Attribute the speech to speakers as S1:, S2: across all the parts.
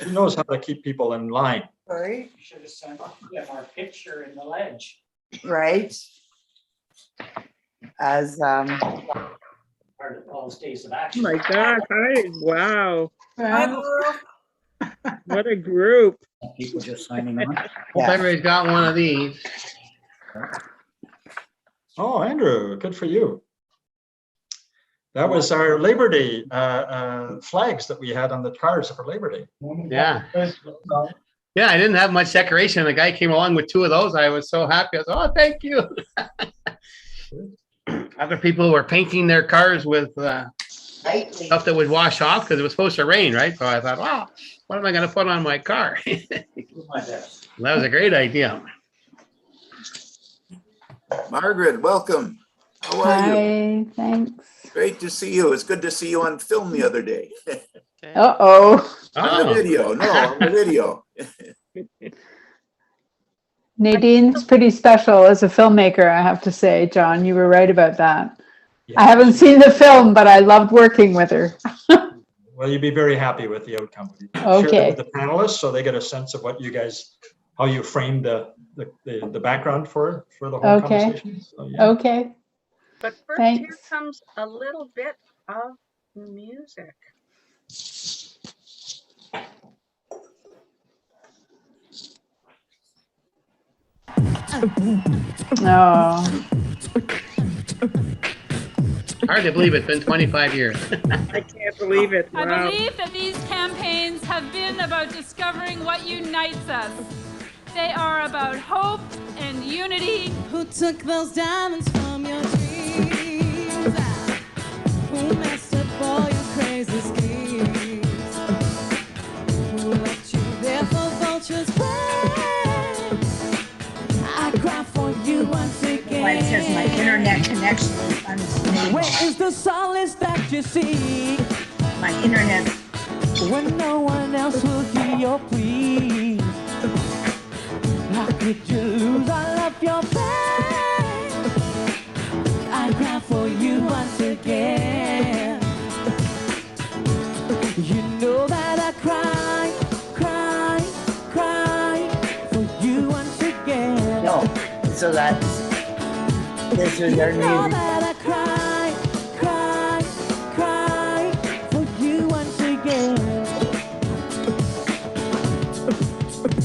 S1: He knows how to keep people in line.
S2: Right,
S3: Should have sent our picture in the ledge.
S2: right. As
S3: Part of Paul's days of
S4: Oh
S3: action.
S4: my gosh, wow,
S2: yeah.
S4: what a group.
S3: People just signing on.
S5: Hope everybody's got one of these.
S1: Oh, Andrew, good for you. That was our Labor Day flags that we had on the cars for Labor Day.
S5: Yeah. Yeah, I didn't have much decoration. The guy came along with 2 of those. I was so happy. I was, oh, thank you. Other people were painting their cars with stuff that would wash off because it was supposed to rain, right? So I thought, wow, what am I going to put on my car?
S3: My best.
S5: That was a great idea.
S6: Margaret, welcome. How are you?
S7: Hi, thanks.
S6: Great to see you. It's good to see you on film the other day.
S7: Uh-oh.
S6: On the video. No, on the video.
S7: Nadine's pretty special as a filmmaker, I have to say, John. You were right about that.
S1: Yeah.
S7: I haven't seen the film, but I loved working with her.
S1: Well, you'd be very happy with the outcome. Share
S7: Okay.
S1: it with the panelists so they get a sense of what you guys, how you framed the background for the whole
S7: Okay.
S1: conversation. So, yeah.
S7: Okay.
S4: But first,
S7: Thanks.
S4: here comes a little bit of music.
S7: Oh,
S5: Hard to believe it's been 25 years.
S4: I can't believe it.
S8: I
S4: Wow.
S8: believe that these campaigns have been about discovering what unites us. They are about hope and unity.
S9: Who took those diamonds from your dreams? Who messed up all your crazy schemes? Who left you there for vultures' prey? I cry for you once again.
S2: It says my internet connection is unstable.
S9: Where is the solace that you seek
S2: My internet.
S9: when no one else will hear your plea? How could you lose all of your pain? I cry for you once again. You know that I cry, cry, cry for you once again.
S2: No, so that's this is their
S9: You know
S2: music.
S9: that I cry, cry, cry for you once again.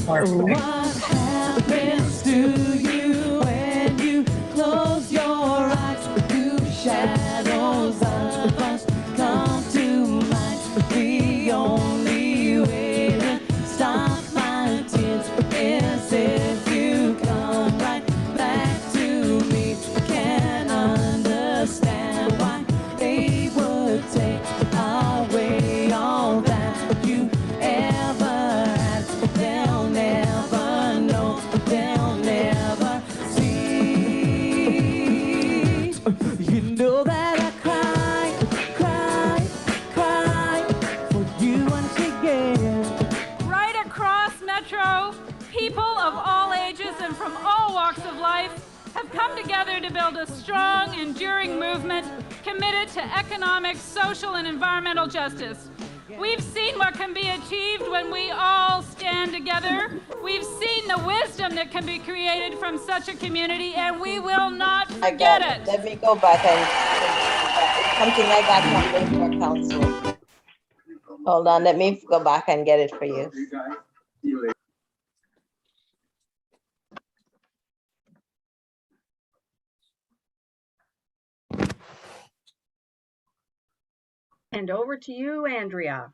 S9: What happens to you when you close your eyes? Do shadows of us come to mind? The only way to stop my tears is if you come right back to me. Can't understand why they would take away all that you ever had. They'll never know, they'll never see. You know that I cry, cry, cry for you once again.
S8: Right across Metro, people of all ages and from all walks of life have come together to build a strong, enduring movement committed to economic, social, and environmental justice. We've seen what can be achieved when we all stand together. We've seen the wisdom that can be created from such a community, and we will not forget it.
S10: Let me go back and something like that from Labor Council. Hold on, let me go back and get it for you.
S4: And over to you, Andrea.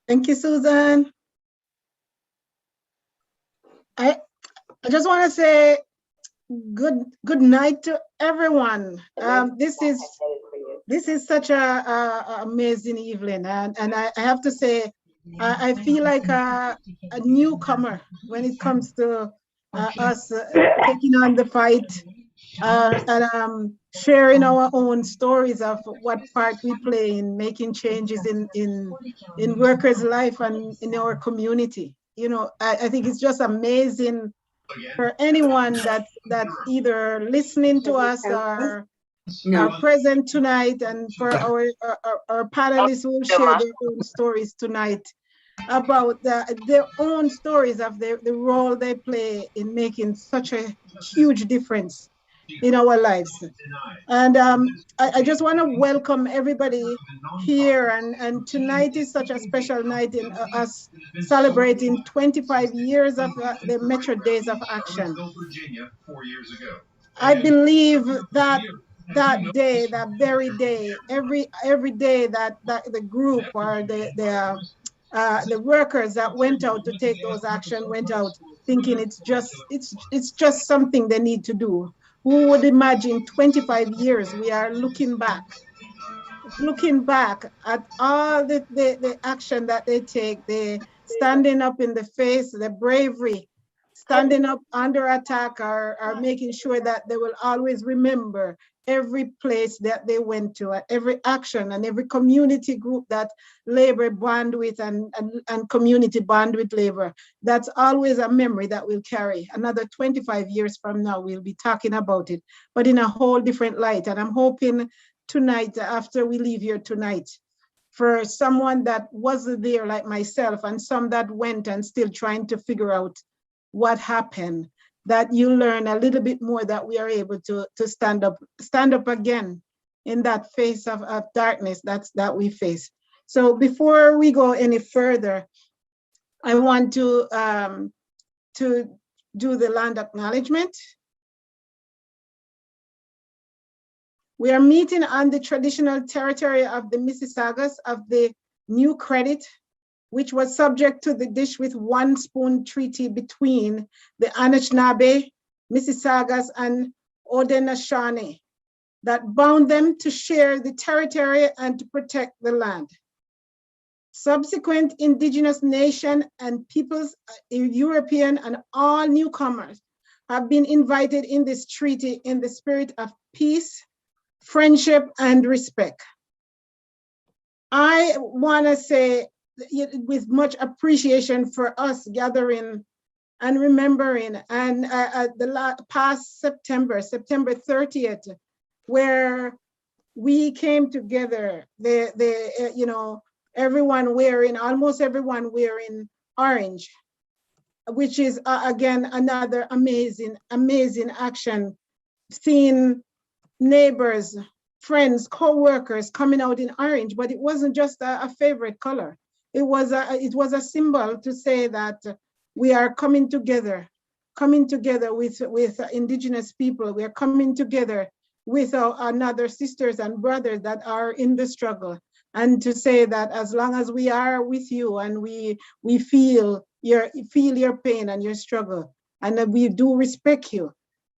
S11: Thank you, Susan. I just want to say good night to everyone. This is such a amazing evening, and I have to say I feel like a newcomer when it comes to us taking on the fight and sharing our own stories of what part we play in making changes in workers' life and in our community. You know, I think it's just amazing for anyone that's either listening to us or are present tonight, and for our panelists who will share their own stories tonight about their own stories of the role they play in making such a huge difference in our lives. And I just want to welcome everybody here, and tonight is such a special night in us celebrating 25 years of the Metro Days of Action. I believe that that day, that very day, every day that the group or the workers that went out to take those action went out thinking it's just something they need to do. Who would imagine 25 years we are looking back at all the action that they take, the standing up in the face, the bravery, standing up under attack, are making sure that they will always remember every place that they went to, every action and every community group that labor bond with and community bond with labor. That's always a memory that we'll carry. Another 25 years from now, we'll be talking about it, but in a whole different light. And I'm hoping tonight, after we leave here tonight, for someone that wasn't there like myself and some that went and still trying to figure out what happened, that you learn a little bit more, that we are able to stand up again in that face of darkness that we face. So before we go any further, I want to do the land acknowledgement. We are meeting on the traditional territory of the Mississaugas of the New Credit, which was subject to the Dish with One Spoon Treaty between the Anishinaabe, Mississaugas, and Haudenosaunee that bound them to share the territory and to protect the land. Subsequent indigenous nation and peoples, European and all newcomers, have been invited in this treaty in the spirit of peace, friendship, and respect. I want to say, with much appreciation for us gathering and remembering, and the past September 30th, where we came together, almost everyone wearing orange, which is again another amazing action. Seeing neighbors, friends, co-workers coming out in orange, but it wasn't just a favorite color. It was a symbol to say that we are coming together with indigenous people. We are coming together with another sisters and brothers that are in the struggle, and to say that as long as we are with you and we feel your pain and your struggle, and that we do respect you,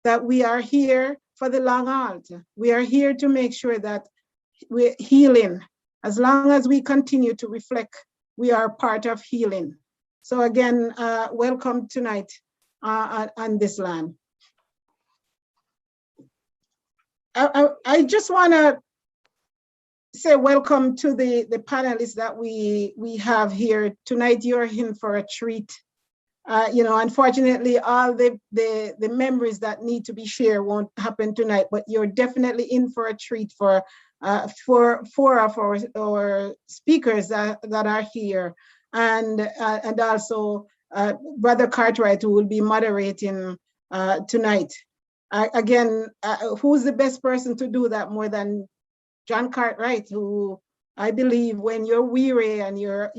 S11: that we are here for the long haul. We are here to make sure that we're healing. As long as we continue to reflect, we are part of healing. So again, welcome tonight on this land. I just want to say welcome to the panelists that we have here tonight. You're in for a treat. Unfortunately, all the memories that need to be shared won't happen tonight, but you're definitely in for a treat for four of our speakers that are here, and also Brother Cartwright, who will be moderating tonight. Again, who's the best person to do that more than John Cartwright, who I believe when you're weary and you're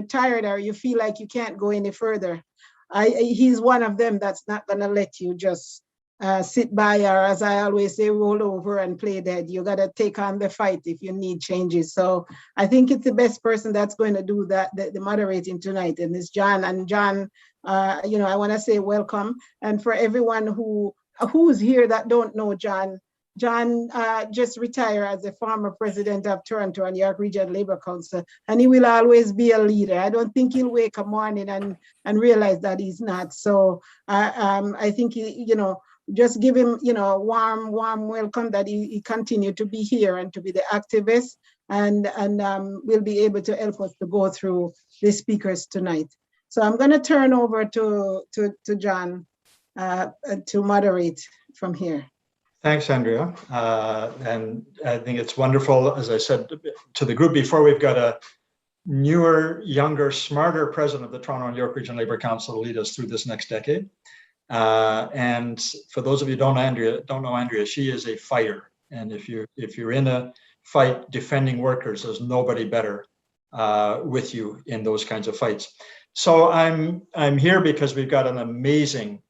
S11: tired or you feel like you can't go any further, he's one of them that's not gonna let you just sit by, or as I always say, roll over and play dead. You gotta take on the fight if you need changes. So I think it's the best person that's going to do that, the moderating tonight, and it's John. And John, I wanna say welcome. And for everyone who's here that don't know John just retired as the former president of Toronto and York Region Labor Council, and he will always be a leader. I don't think he'll wake up morning and realize that he's not. So I think just give him a warm welcome, that he continue to be here and to be the activist, and will be able to help us to go through the speakers tonight. So I'm going to turn over to John to moderate from here.
S1: Thanks, Andrea. And I think it's wonderful, as I said to the group before, we've got a newer, younger, smarter president of the Toronto and York Region Labour Council to lead us through this next decade. And for those of you who don't know Andrea, she is a fighter. And if you're in a fight defending workers, there's nobody better with you in those kinds of fights. So I'm here because we've got an amazing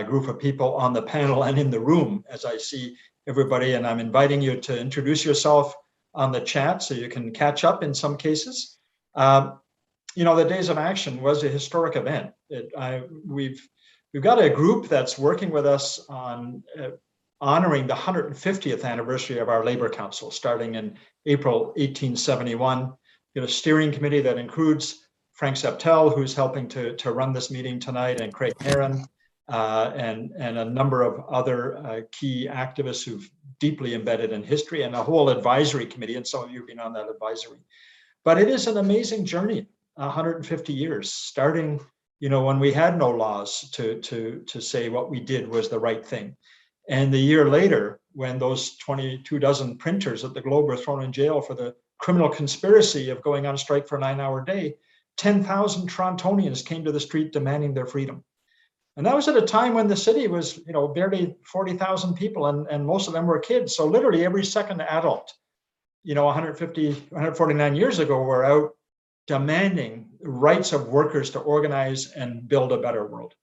S1: group of people on the panel and in the room as I see everybody, and I'm inviting you to introduce yourself on the chat so you can catch up in some cases. You know, the Days of Action was a historic event. We've got a group that's working with us on honoring the 150th anniversary of our Labour Council, starting in April 1871. We have a steering committee that includes Frank Septel, who's helping to run this meeting tonight, and Craig Heron, and a number of other key activists who've deeply embedded in history, and a whole advisory committee, and some of you have been on that advisory. But it is an amazing journey, 150 years, starting, you know, when we had no laws to say what we did was the right thing. And the year later, when those 22 dozen printers at the Globe were thrown in jail for the criminal conspiracy of going on strike for a 9-hour day, 10,000 Torontonians came to the street demanding their freedom. And that was at a time when the city was, you know, barely 40,000 people, and most of them were kids. So literally every second adult, you know, 149 years ago, were out demanding rights of workers to organize and build a better world.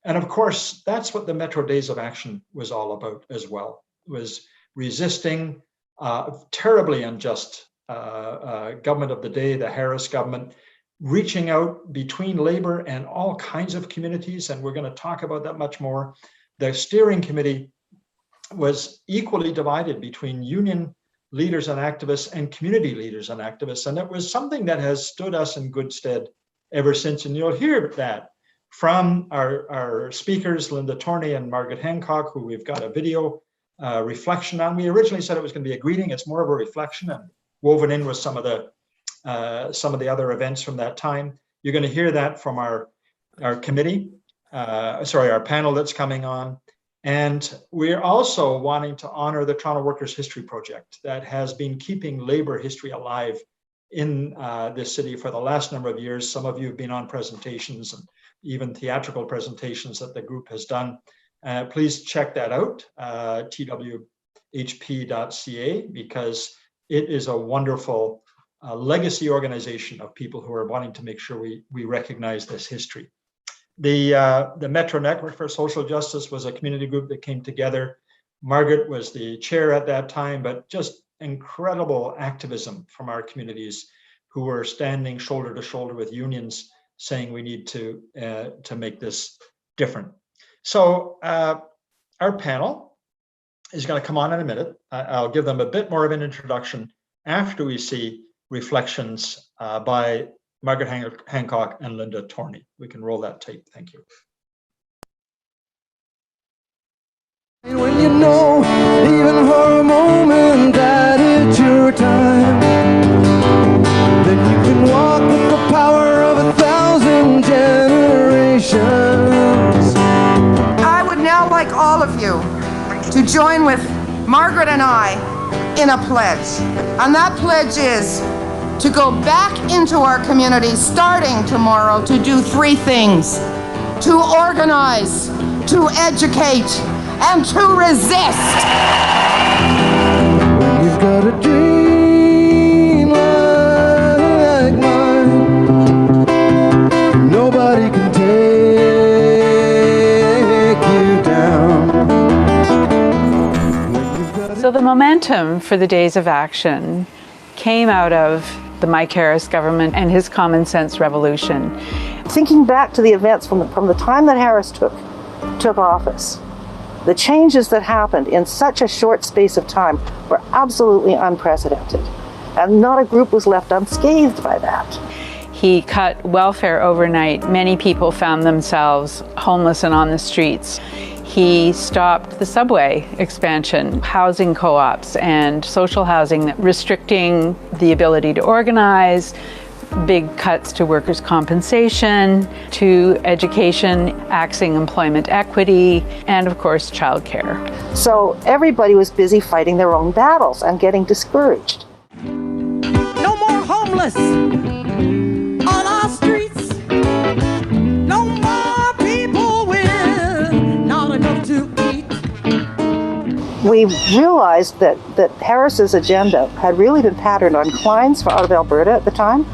S1: And of course, that's what the Metro Days of Action was all about as well. It was resisting terribly unjust government of the day, the Harris government, reaching out between labor and all kinds of communities, and we're going to talk about that much more. The steering committee was equally divided between union leaders and activists and community leaders and activists, and it was something that has stood us in good stead ever since. And you'll hear that from our speakers, Linda Torney and Margaret Hancock, who we've got a video reflection on. We originally said it was going to be a greeting. It's more of a reflection, and woven in with some of the other events from that time. You're going to hear that from our committee, our panel that's coming on. And we're also wanting to honor the Toronto Workers' History Project that has been keeping labor history alive in this city for the last number of years. Some of you have been on presentations and even theatrical presentations that the group has done. Please check that out, twhp.ca, because it is a wonderful legacy organization of people who are wanting to make sure we recognize this history. The Metro Network for Social Justice was a community group that came together. Margaret was the chair at that time, but just incredible activism from our communities who were standing shoulder to shoulder with unions, saying we need to make this different. So our panel is going to come on in a minute. I'll give them a bit more of an introduction after we see reflections by Margaret Hancock and Linda Torney. We can roll that tape. Thank you.
S9: When you know, even for a moment, that it's your time, then you can walk with the power of 1,000 generations.
S12: I would now like all of you to join with Margaret and I in a pledge. And that pledge is to go back into our community starting tomorrow to do 3 things: to organize, to educate, and to resist.
S9: You've got a dream like mine, nobody can take you down.
S7: So the momentum for the Days of Action came out of the Mike Harris government and his common sense revolution.
S13: Thinking back to the events from the time that Harris took office, the changes that happened in such a short space of time were absolutely unprecedented. And not a group was left unscathed by that.
S7: He cut welfare overnight. Many people found themselves homeless and on the streets. He stopped the subway expansion, housing co-ops and social housing, restricting the ability to organize, big cuts to workers' compensation, to education, axing employment equity, and of course, childcare.
S13: So everybody was busy fighting their own battles and getting discouraged.
S9: No more homeless on our streets. No more people with not enough to eat.
S13: We realized that Harris's agenda had really been patterned on clients out of Alberta at the time.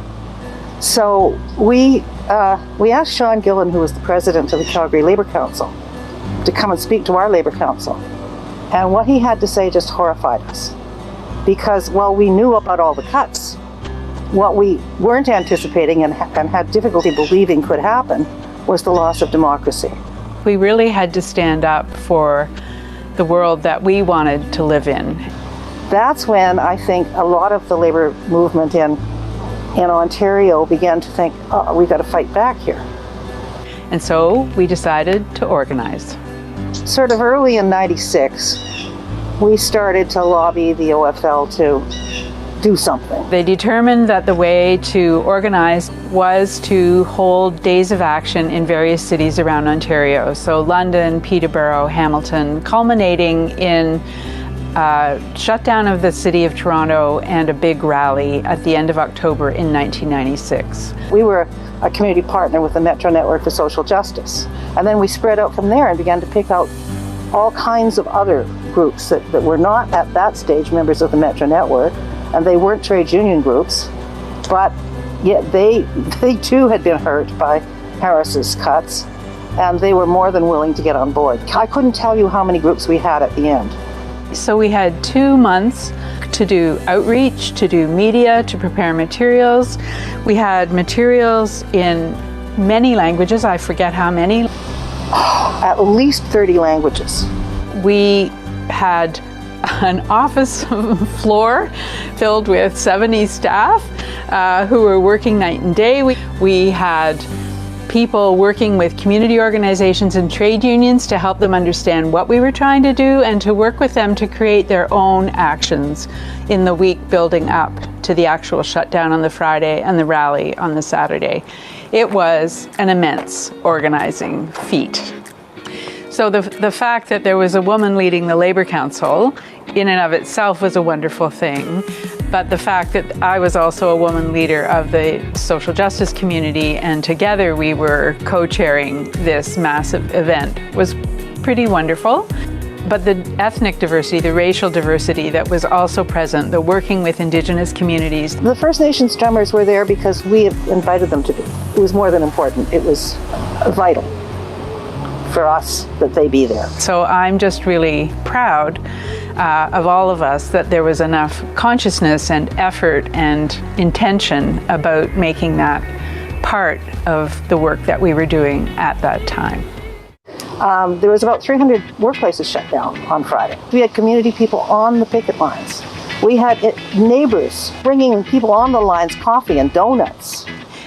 S13: So we asked Sean Gillen, who was the president of the Calgary Labour Council, to come and speak to our Labour Council. And what he had to say just horrified us. Because while we knew about all the cuts, what we weren't anticipating and had difficulty believing could happen was the loss of democracy.
S7: We really had to stand up for the world that we wanted to live in.
S13: That's when I think a lot of the labor movement in Ontario began to think, oh, we got to fight back here.
S7: And so we decided to organize.
S13: Sort of early in '96, we started to lobby the OFL to do something.
S7: They determined that the way to organize was to hold days of action in various cities around Ontario. So London, Peterborough, Hamilton, culminating in shutdown of the city of Toronto and a big rally at the end of October in 1996.
S13: We were a community partner with the Metro Network for Social Justice. And then we spread out from there and began to pick out all kinds of other groups that were not at that stage members of the Metro Network, and they weren't trade union groups, but yet they too had been hurt by Harris's cuts, and they were more than willing to get on board. I couldn't tell you how many groups we had at the end.
S7: So we had 2 months to do outreach, to do media, to prepare materials. We had materials in many languages, I forget how many.
S13: At least 30 languages.
S7: We had an office floor filled with 70 staff who were working night and day. We had people working with community organizations and trade unions to help them understand what we were trying to do and to work with them to create their own actions in the week building up to the actual shutdown on the Friday and the rally on the Saturday. It was an immense organizing feat. So the fact that there was a woman leading the Labour Council in and of itself was a wonderful thing. But the fact that I was also a woman leader of the social justice community and together we were co-chairing this massive event was pretty wonderful. But the ethnic diversity, the racial diversity that was also present, the working with Indigenous communities.
S13: The First Nations drummers were there because we invited them to be. It was more than important, it was vital for us that they be there.
S7: So I'm just really proud of all of us that there was enough consciousness and effort and intention about making that part of the work that we were doing at that time.
S13: There was about 300 workplaces shut down on Friday. We had community people on the picket lines. We had neighbors bringing people on the lines coffee and donuts.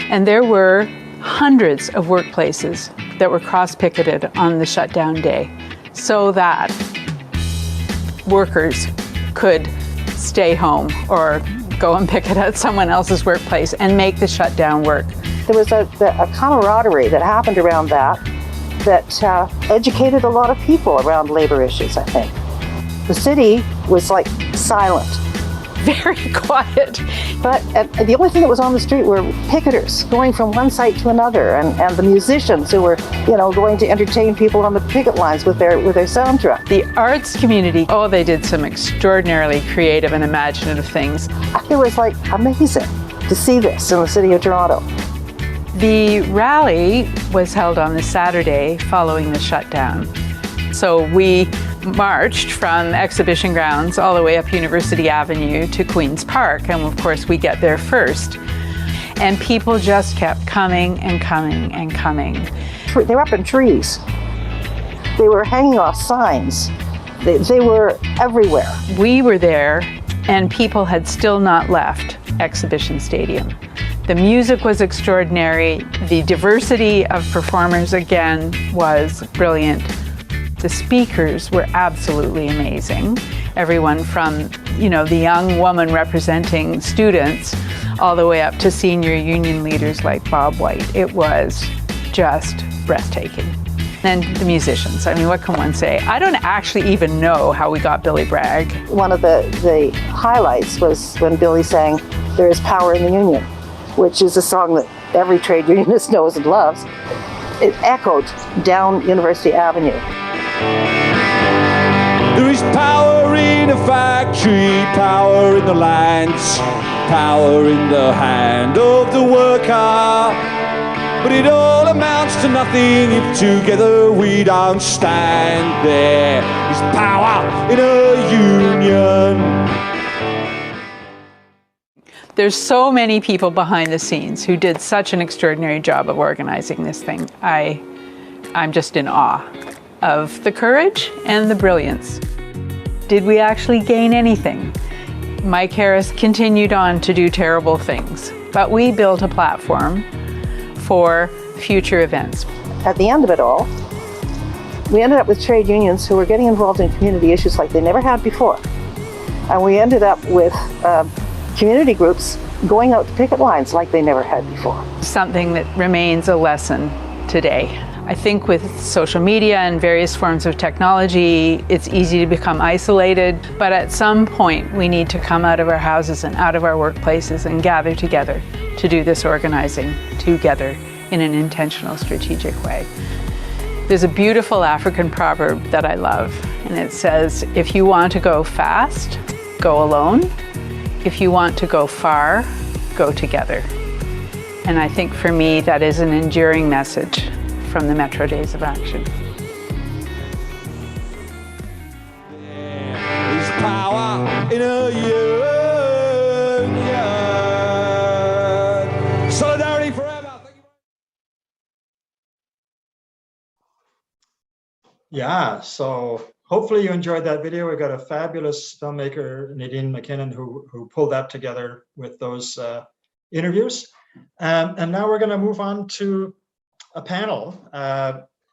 S7: And there were hundreds of workplaces that were cross-picketed on the shutdown day so that workers could stay home or go and picket at someone else's workplace and make the shutdown work.
S13: There was a camaraderie that happened around that educated a lot of people around labor issues, I think. The city was like silent.
S7: Very quiet.
S13: But the only thing that was on the street were picketers going from one site to another and the musicians who were, going to entertain people on the picket lines with their soundtrack.
S7: The arts community, they did some extraordinarily creative and imaginative things.
S13: It was like amazing to see this in the city of Toronto.
S7: The rally was held on the Saturday following the shutdown. So we marched from Exhibition Grounds all the way up University Avenue to Queen's Park, and of course we get there first. And people just kept coming and coming and coming.
S13: They were up in trees. They were hanging off signs. They were everywhere.
S7: We were there and people had still not left Exhibition Stadium. The music was extraordinary. The diversity of performers again was brilliant. The speakers were absolutely amazing. everyone from, you know, the young woman representing students all the way up to senior union leaders like Bob White. It was just breathtaking. And the musicians, I mean, what can one say? I don't actually even know how we got Billy Bragg.
S13: One of the highlights was when Billy sang "There Is Power in the Union," which is a song that every trade unionist knows and loves. It echoed down University Avenue.
S9: There is power in a factory, power in the lands, power in the hand of the worker. But it all amounts to nothing if together we don't stand. There is power in a union.
S7: There's so many people behind the scenes who did such an extraordinary job of organizing this thing. I'm just in awe of the courage and the brilliance. Did we actually gain anything? Mike Harris continued on to do terrible things, but we built a platform for future events.
S13: At the end of it all, we ended up with trade unions who were getting involved in community issues like they never had before. And we ended up with community groups going out to picket lines like they never had before.
S7: Something that remains a lesson today. I think with social media and various forms of technology, it's easy to become isolated, but at some point we need to come out of our houses and out of our workplaces and gather together to do this organizing together in an intentional, strategic way. There's a beautiful African proverb that I love, and it says, if you want to go fast, go alone. If you want to go far, go together. And I think for me, that is an enduring message from the Metro Days of Action.
S9: There's power in a union. Solidarity forever. Thank you.
S1: Yeah, so hopefully you enjoyed that video. We got a fabulous filmmaker, Nadine McKinnon, who pulled that together with those interviews. And now we're going to move on to a panel.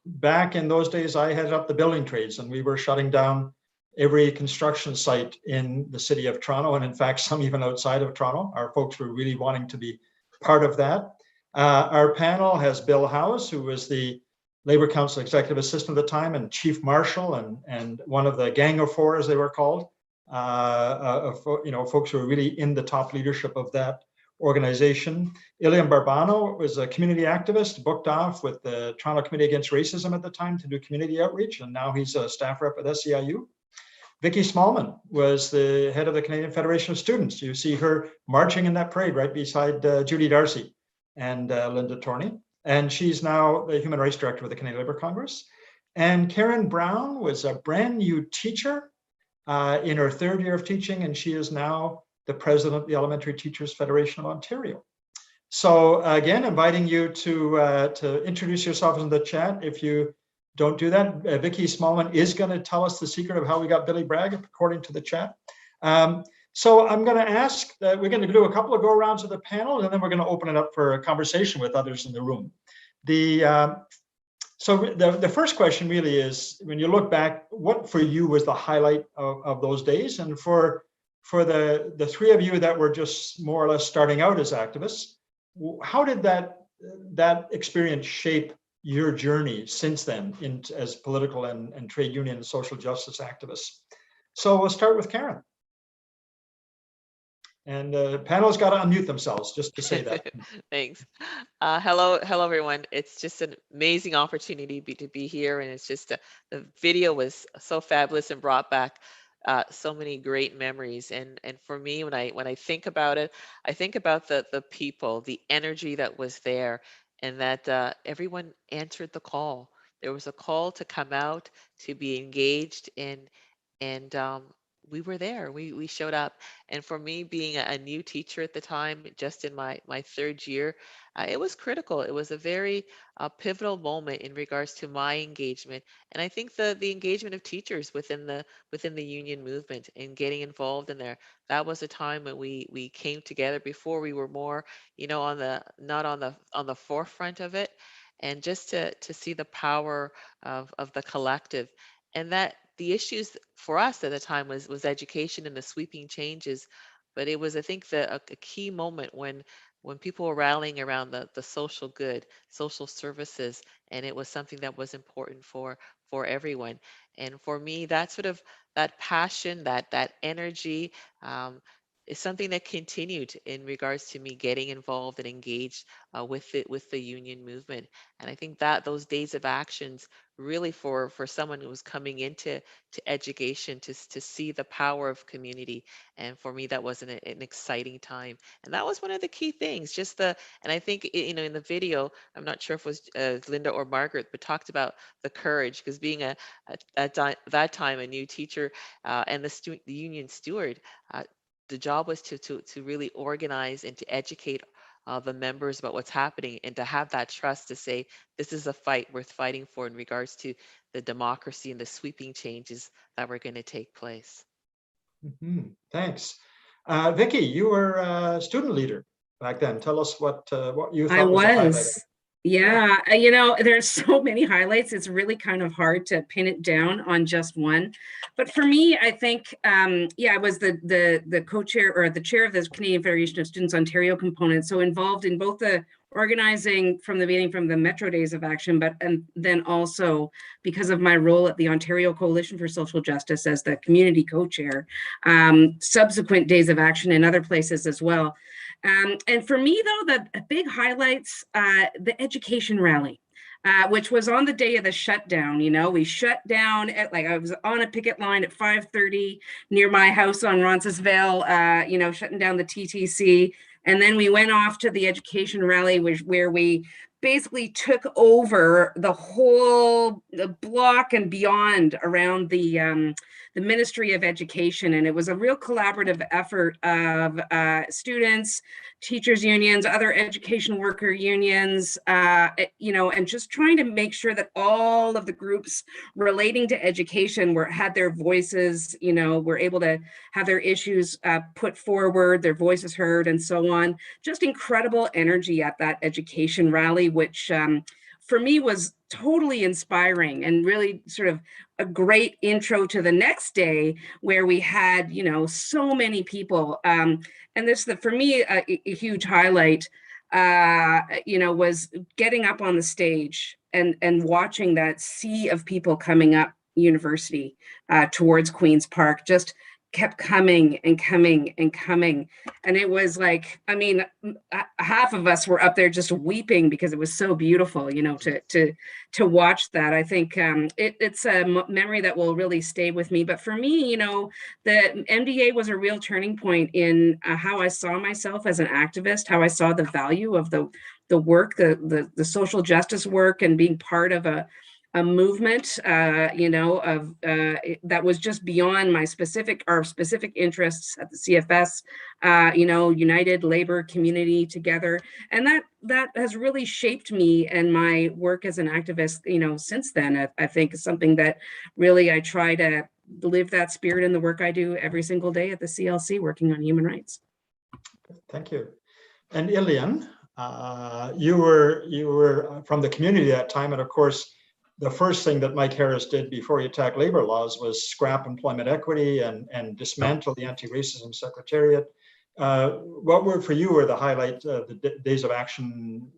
S1: Back in those days, I headed up the building trades, and we were shutting down every construction site in the city of Toronto, and in fact, some even outside of Toronto. Our folks were really wanting to be part of that. Our panel has Bill Howes, who was the Labor Council Executive Assistant at the time and Chief Marshal and one of the Gang of Four, as they were called, folks who were really in the top leadership of that organization. Ilian Barbano was a community activist, booked off with the Toronto Committee Against Racism at the time to do community outreach, and now he's a staff rep at SEIU. Vicky Smallman was the head of the Canadian Federation of Students. You see her marching in that parade right beside Judy Darcy and Linda Torney. And she's now the Human Rights Director of the Canadian Labour Congress. And Karen Brown was a brand new teacher in her third year of teaching, and she is now the president of the Elementary Teachers Federation of Ontario. So again, inviting you to introduce yourselves in the chat. If you don't do that, Vicky Smallman is going to tell us the secret of how we got Billy Bragg, according to the chat. So I'm going to ask, we're going to do a couple of go-arounds of the panel, and then we're going to open it up for a conversation with others in the room. So the first question really is, when you look back, what for you was the highlight of those days? And for the three of you that were just more or less starting out as activists, how did that experience shape your journey since then as political and trade union and social justice activists? So we'll start with Karen. And the panel's got to unmute themselves just to say that.
S14: Thanks. Hello, everyone. It's just an amazing opportunity to be here, and it's just the video was so fabulous and brought back so many great memories. And for me, when I think about it, I think about the people, the energy that was there, and that everyone answered the call. There was a call to come out, to be engaged, and we were there. We showed up. And for me, being a new teacher at the time, just in my third year, it was critical. It was a very pivotal moment in regards to my engagement. And I think the engagement of teachers within the union movement and getting involved in there, that was a time when we came together. Before, we were more, not on the forefront of it. And just to see the power of the collective. And that the issues for us at the time was education and the sweeping changes. But it was, I think, a key moment when people were rallying around the social good, social services, and it was something that was important for everyone. And for me, that sort of that passion, that energy, is something that continued in regards to me getting involved and engaged with the union movement. And I think that those days of actions really for someone who was coming into education to see the power of community. And for me, that was an exciting time. And that was one of the key things, just and I think, in the video, I'm not sure if it was Linda or Margaret, but talked about the courage, because being at that time a new teacher and the union steward, the job was to really organize and to educate the members about what's happening, and to have that trust to say, this is a fight worth fighting for in regards to the democracy and the sweeping changes that were going to take place.
S1: Thanks. Vicky, you were a student leader back then. Tell us what you thought
S15: I
S1: was the highlight of
S15: was.
S1: it.
S15: Yeah, there's so many highlights. It's really kind of hard to pin it down on just one. But for me, I think, I was the co-chair or the chair of the Canadian Federation of Students Ontario component, so involved in both the organizing from the beginning, from the Metro Days of Action, and then also because of my role at the Ontario Coalition for Social Justice as the community co-chair, subsequent Days of Action in other places as well. And for me, though, the big highlights, the education rally, which was on the day of the shutdown. We shut down at, I was on a picket line at 5:30 near my house on Roncesvalles, shutting down the TTC. And then we went off to the education rally, where we basically took over the whole block and beyond around the Ministry of Education. And it was a real collaborative effort of students, teachers unions, other education worker unions, and just trying to make sure that all of the groups relating to education had their voices, were able to have their issues put forward, their voices heard, and so on. Just incredible energy at that education rally, which for me was totally inspiring and really sort of a great intro to the next day, where we had, so many people. And this, for me, a huge highlight, was getting up on the stage and watching that sea of people coming up University towards Queen's Park. Just kept coming and coming and coming. And it was like, half of us were up there just weeping because it was so beautiful, to watch that. I think it's a memory that will really stay with me. But for me, the MDA was a real turning point in how I saw myself as an activist, how I saw the value of the work, the social justice work, and being part of a movement, that was just beyond my specific interests at the CFS, United Labor Community Together. And that has really shaped me and my work as an activist, since then. I think is something that really I try to live that spirit in the work I do every single day at the CLC, working on human rights.
S1: Thank you. And Ilian, you were from the community at that time, and of course, the first thing that Mike Harris did before he attacked labor laws was scrap employment equity and dismantle the anti-racism secretariat. What were for you were the highlight of the Days of Action,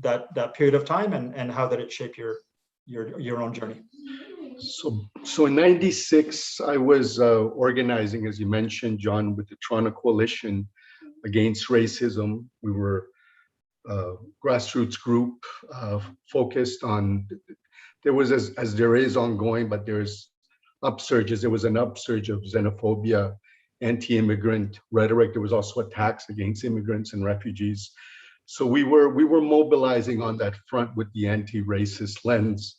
S1: that period of time, and how did it shape your own journey?
S16: So in '96, I was organizing, as you mentioned, John, with the Toronto Coalition Against Racism. We were a grassroots group focused on. There was, as there is ongoing, but there's upsurges. There was an upsurge of xenophobia, anti-immigrant rhetoric. There was also attacks against immigrants and refugees. So we were mobilizing on that front with the anti-racist lens.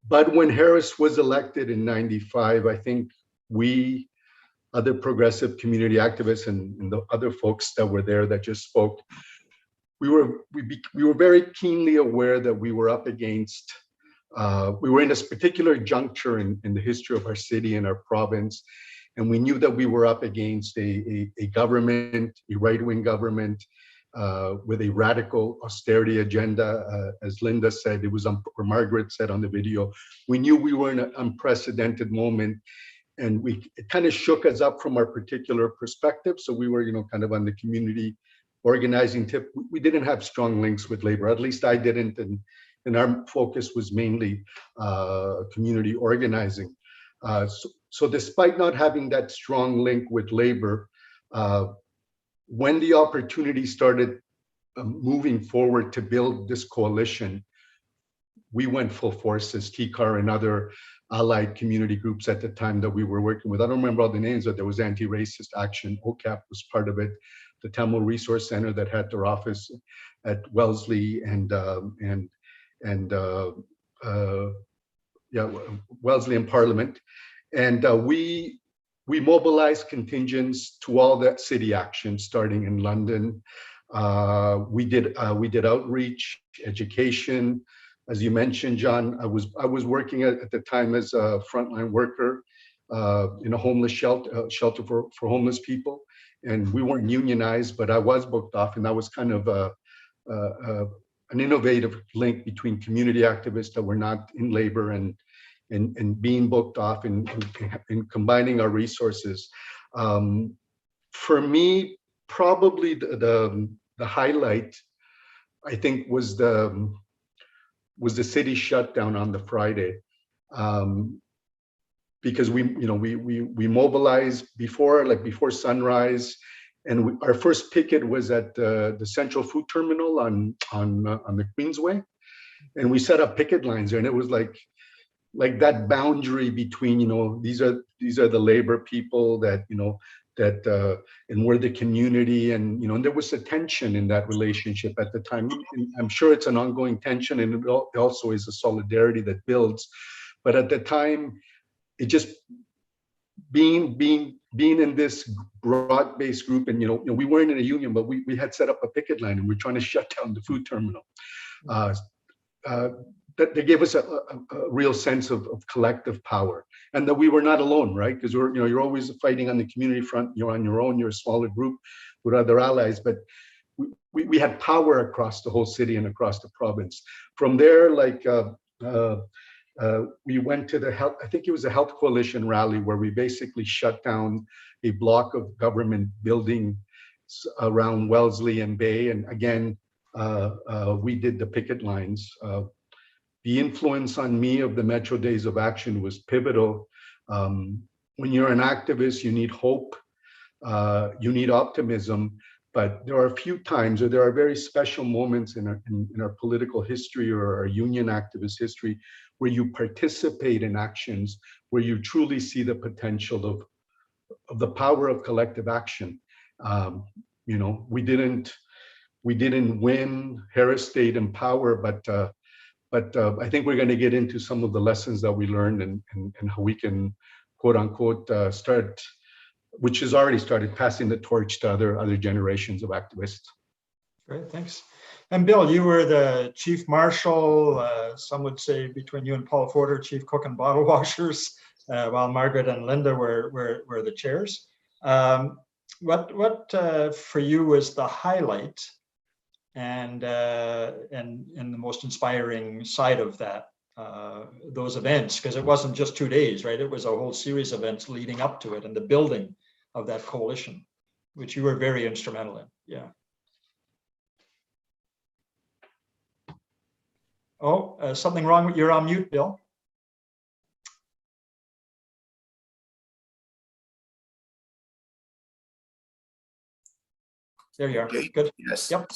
S16: But when Harris was elected in '95, I think we, other progressive community activists and the other folks that were there that just spoke, we were very keenly aware that we were up against. We were in this particular juncture in the history of our city and our province, and we knew that we were up against a government, a right-wing government, with a radical austerity agenda. As Linda said, it was, or Margaret said on the video, we knew we were in an unprecedented moment, and it kind of shook us up from our particular perspective. So we were, kind of on the community organizing tip. We didn't have strong links with labor, at least I didn't, and our focus was mainly community organizing. So despite not having that strong link with labor, when the opportunity started moving forward to build this coalition, we went full force as TCAR and other allied community groups at the time that we were working with. I don't remember all the names, but there was Anti-Racist Action, OCAP was part of it, the Tamil Resource Center that had their office at Wellesley Wellesley and Parliament. And we mobilized contingents to all that city action, starting in London. We did outreach, education. As you mentioned, John, I was working at the time as a frontline worker in a homeless shelter for homeless people, and we weren't unionized, but I was booked off, and that was kind of an innovative link between community activists that were not in labor and being booked off and combining our resources. For me, probably the highlight, I think, was the city shutdown on the Friday, because we mobilized before sunrise, and our first picket was at the Central Food Terminal on the Queensway, and we set up picket lines there, and it was like that boundary between these are the labor people that and we're the community, and there was a tension in that relationship at the time. And I'm sure it's an ongoing tension, and it also is a solidarity that builds. But at the time, it just being in this broad-based group, and we weren't in a union, but we had set up a picket line, and we're trying to shut down the food terminal. That they gave us a real sense of collective power, and that we were not alone, right? Because you're always fighting on the community front. You're on your own. You're a smaller group with other allies, but we had power across the whole city and across the province. From there, we went to the health. I think it was a Health Coalition rally where we basically shut down a block of government buildings around Wellesley and Bay, and again, we did the picket lines. The influence on me of the Metro Days of Action was pivotal. When you're an activist, you need hope, you need optimism, but there are a few times, or there are very special moments in our political history or our union activist history where you participate in actions, where you truly see the potential of the power of collective action. We didn't win. Harris stayed in power, but I think we're going to get into some of the lessons that we learned and how we can, quote unquote, start, which has already started, passing the torch to other generations of activists.
S1: Great, thanks. And Bill, you were the chief marshal, some would say between you and Paul Forder, chief cook and bottle washers, while Margaret and Linda were the chairs. What for you was the highlight and the most inspiring side of that, those events? Because it wasn't just 2 days, right? It was a whole series of events leading up to it and the building of that coalition, which you were very instrumental in. Yeah. Oh, something wrong with, you're on mute, Bill. There you are.
S6: Okay.
S1: Good.
S6: Yes.
S1: Yep.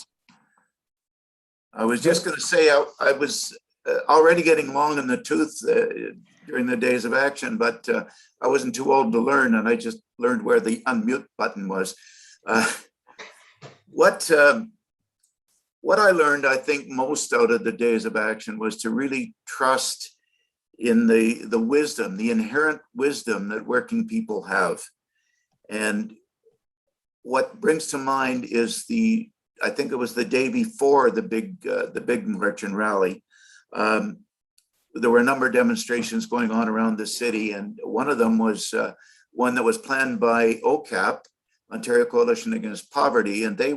S6: I was just going to say I was already getting long in the tooth during the Days of Action, but I wasn't too old to learn, and I just learned where the unmute button was. What I learned, I think, most out of the Days of Action was to really trust in the wisdom, the inherent wisdom that working people have. And what brings to mind is I think it was the day before the big march and rally. There were a number of demonstrations going on around the city, and one of them was one that was planned by OCAP, Ontario Coalition Against Poverty, and they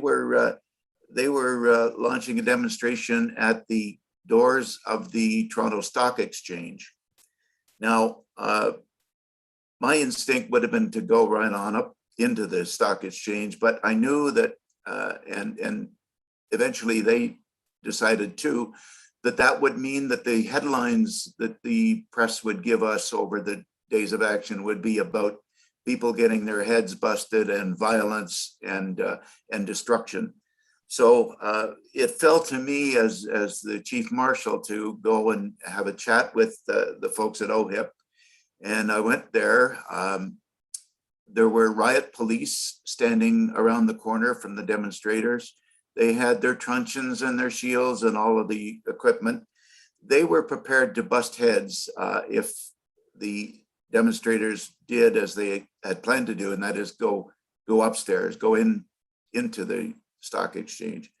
S6: they were launching a demonstration at the doors of the Toronto Stock Exchange. Now, my instinct would have been to go right on up into the stock exchange, but I knew that, and eventually they decided too, that would mean that the headlines that the press would give us over the days of action would be about people getting their heads busted and violence and destruction. So it fell to me as the chief marshal to go and have a chat with the folks at OHIP. And I went there. There were riot police standing around the corner from the demonstrators. They had their truncheons and their shields and all of the equipment. They were prepared to bust heads if the demonstrators did as they had planned to do, and that is go upstairs, go into the stock exchange.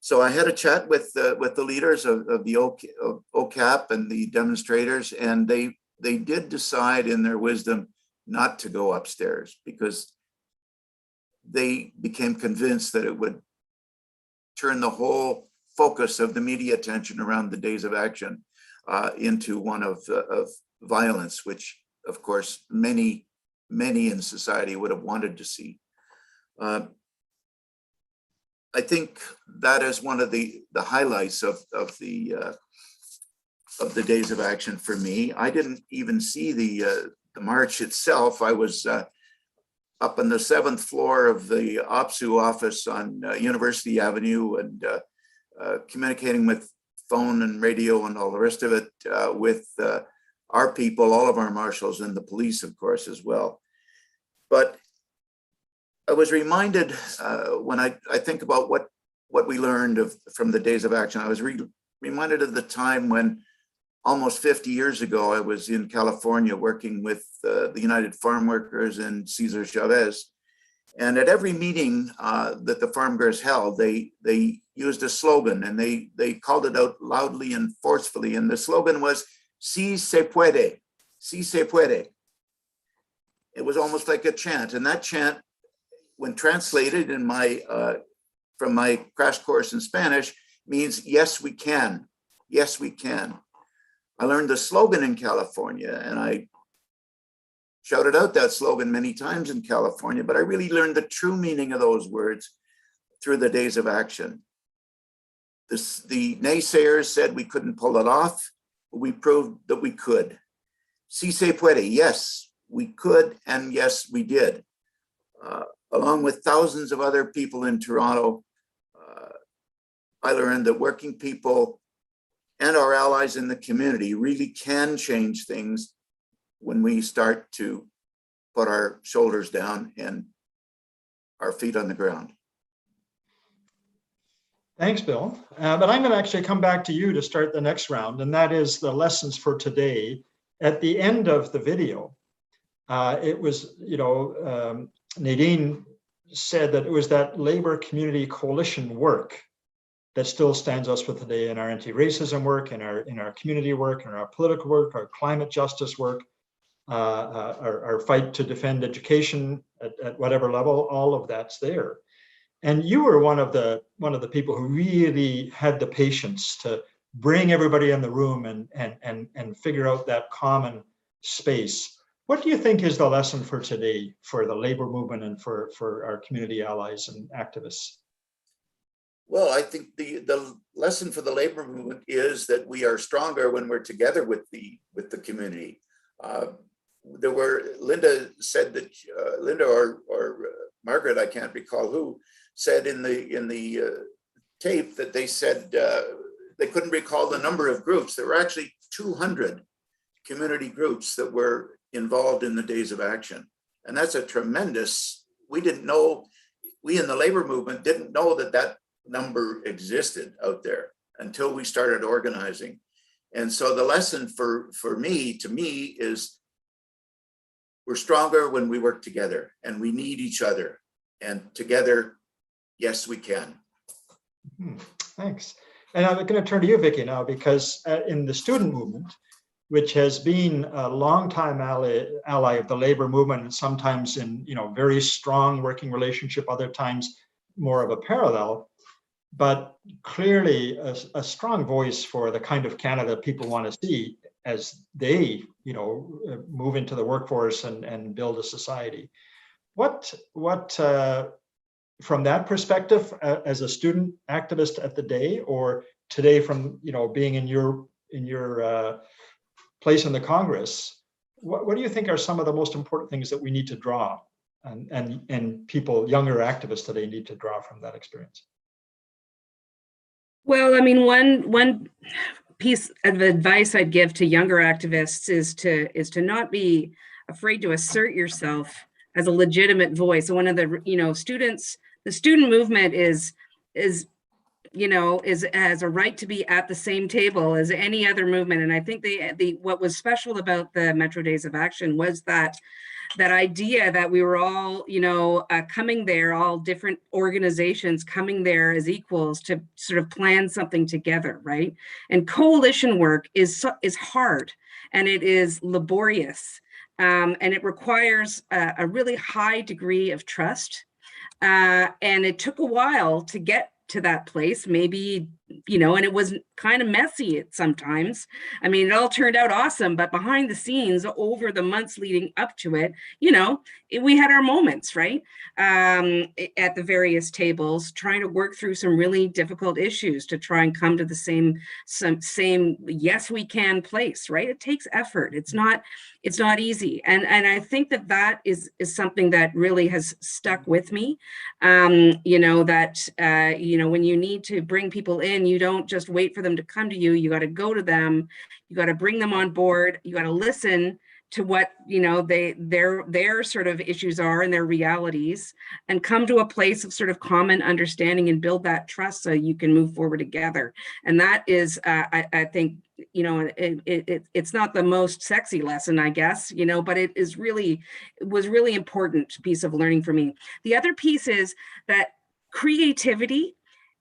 S6: So I had a chat with the leaders of the OCAP and the demonstrators, and they did decide in their wisdom not to go upstairs because they became convinced that it would turn the whole focus of the media attention around the days of action into one of violence, which of course many in society would have wanted to see. I think that is one of the highlights of the days of action for me. I didn't even see the march itself. I was up on the 7th floor of the OPSU office on University Avenue and communicating with phone and radio and all the rest of it with our people, all of our marshals and the police, of course, as well. But I was reminded when I think about what we learned from the days of action, I was reminded of the time when almost 50 years ago, I was in California working with the United Farm Workers and Cesar Chavez. And at every meeting that the farm workers held, they used a slogan and they called it out loudly and forcefully. And the slogan was, "Si se puede, si se puede." It was almost like a chant. And that chant, when translated in from my crash course in Spanish, means yes, we can. Yes, we can. I learned the slogan in California and I shouted out that slogan many times in California, but I really learned the true meaning of those words through the days of action. The naysayers said we couldn't pull it off, but we proved that we could. Si se puede, yes, we could, and yes, we did. Along with thousands of other people in Toronto, I learned that working people and our allies in the community really can change things when we start to put our shoulders down and our feet on the ground.
S1: Thanks, Bill. But I'm going to actually come back to you to start the next round, and that is the lessons for today. At the end of the video, it was, Nadine said that it was that labor community coalition work that still stands us with today in our anti-racism work, in our community work, in our political work, our climate justice work, our fight to defend education at whatever level. All of that's there. And you were one of the people who really had the patience to bring everybody in the room and figure out that common space. What do you think is the lesson for today for the labor movement and for our community allies and activists?
S6: Well, I think the lesson for the labor movement is that we are stronger when we're together with the community. Linda said that Linda or Margaret, I can't recall who, said in the tape that they said they couldn't recall the number of groups. There were actually 200 community groups that were involved in the days of action, and that's a tremendous. We in the labor movement didn't know that number existed out there until we started organizing. And so the lesson to me is we're stronger when we work together and we need each other, and together, yes, we can.
S1: Thanks. And I'm going to turn to you, Vicki, now, because in the student movement, which has been a longtime ally of the labor movement, and sometimes in very strong working relationship, other times more of a parallel, but clearly a strong voice for the kind of Canada people want to see as they, move into the workforce and build a society. What from that perspective, as a student activist at the day, or today from being in your place in the Congress, what do you think are some of the most important things that we need to draw, and people, younger activists today, need to draw from that experience?
S15: Well, I mean, one piece of advice I'd give to younger activists is to not be afraid to assert yourself as a legitimate voice. One of the students, the student movement is has a right to be at the same table as any other movement. And I think what was special about the Metro Days of Action was that idea that we were all, coming there, all different organizations coming there as equals to sort of plan something together, right? And coalition work is hard, and it is laborious, and it requires a really high degree of trust. And it took a while to get to that place, maybe, and it was kind of messy sometimes. I mean, it all turned out awesome, but behind the scenes, over the months leading up to it, we had our moments, right? At the various tables, trying to work through some really difficult issues to try and come to the same yes, we can place, right? It takes effort. It's not easy. And I think that is something that really has stuck with me. When you need to bring people in, you don't just wait for them to come to you. You got to go to them. You got to bring them on board. You got to listen to what their sort of issues are and their realities, and come to a place of sort of common understanding and build that trust so you can move forward together. And that is, I think, it's not the most sexy lesson, I guess, but it was really important piece of learning for me. The other piece is that creativity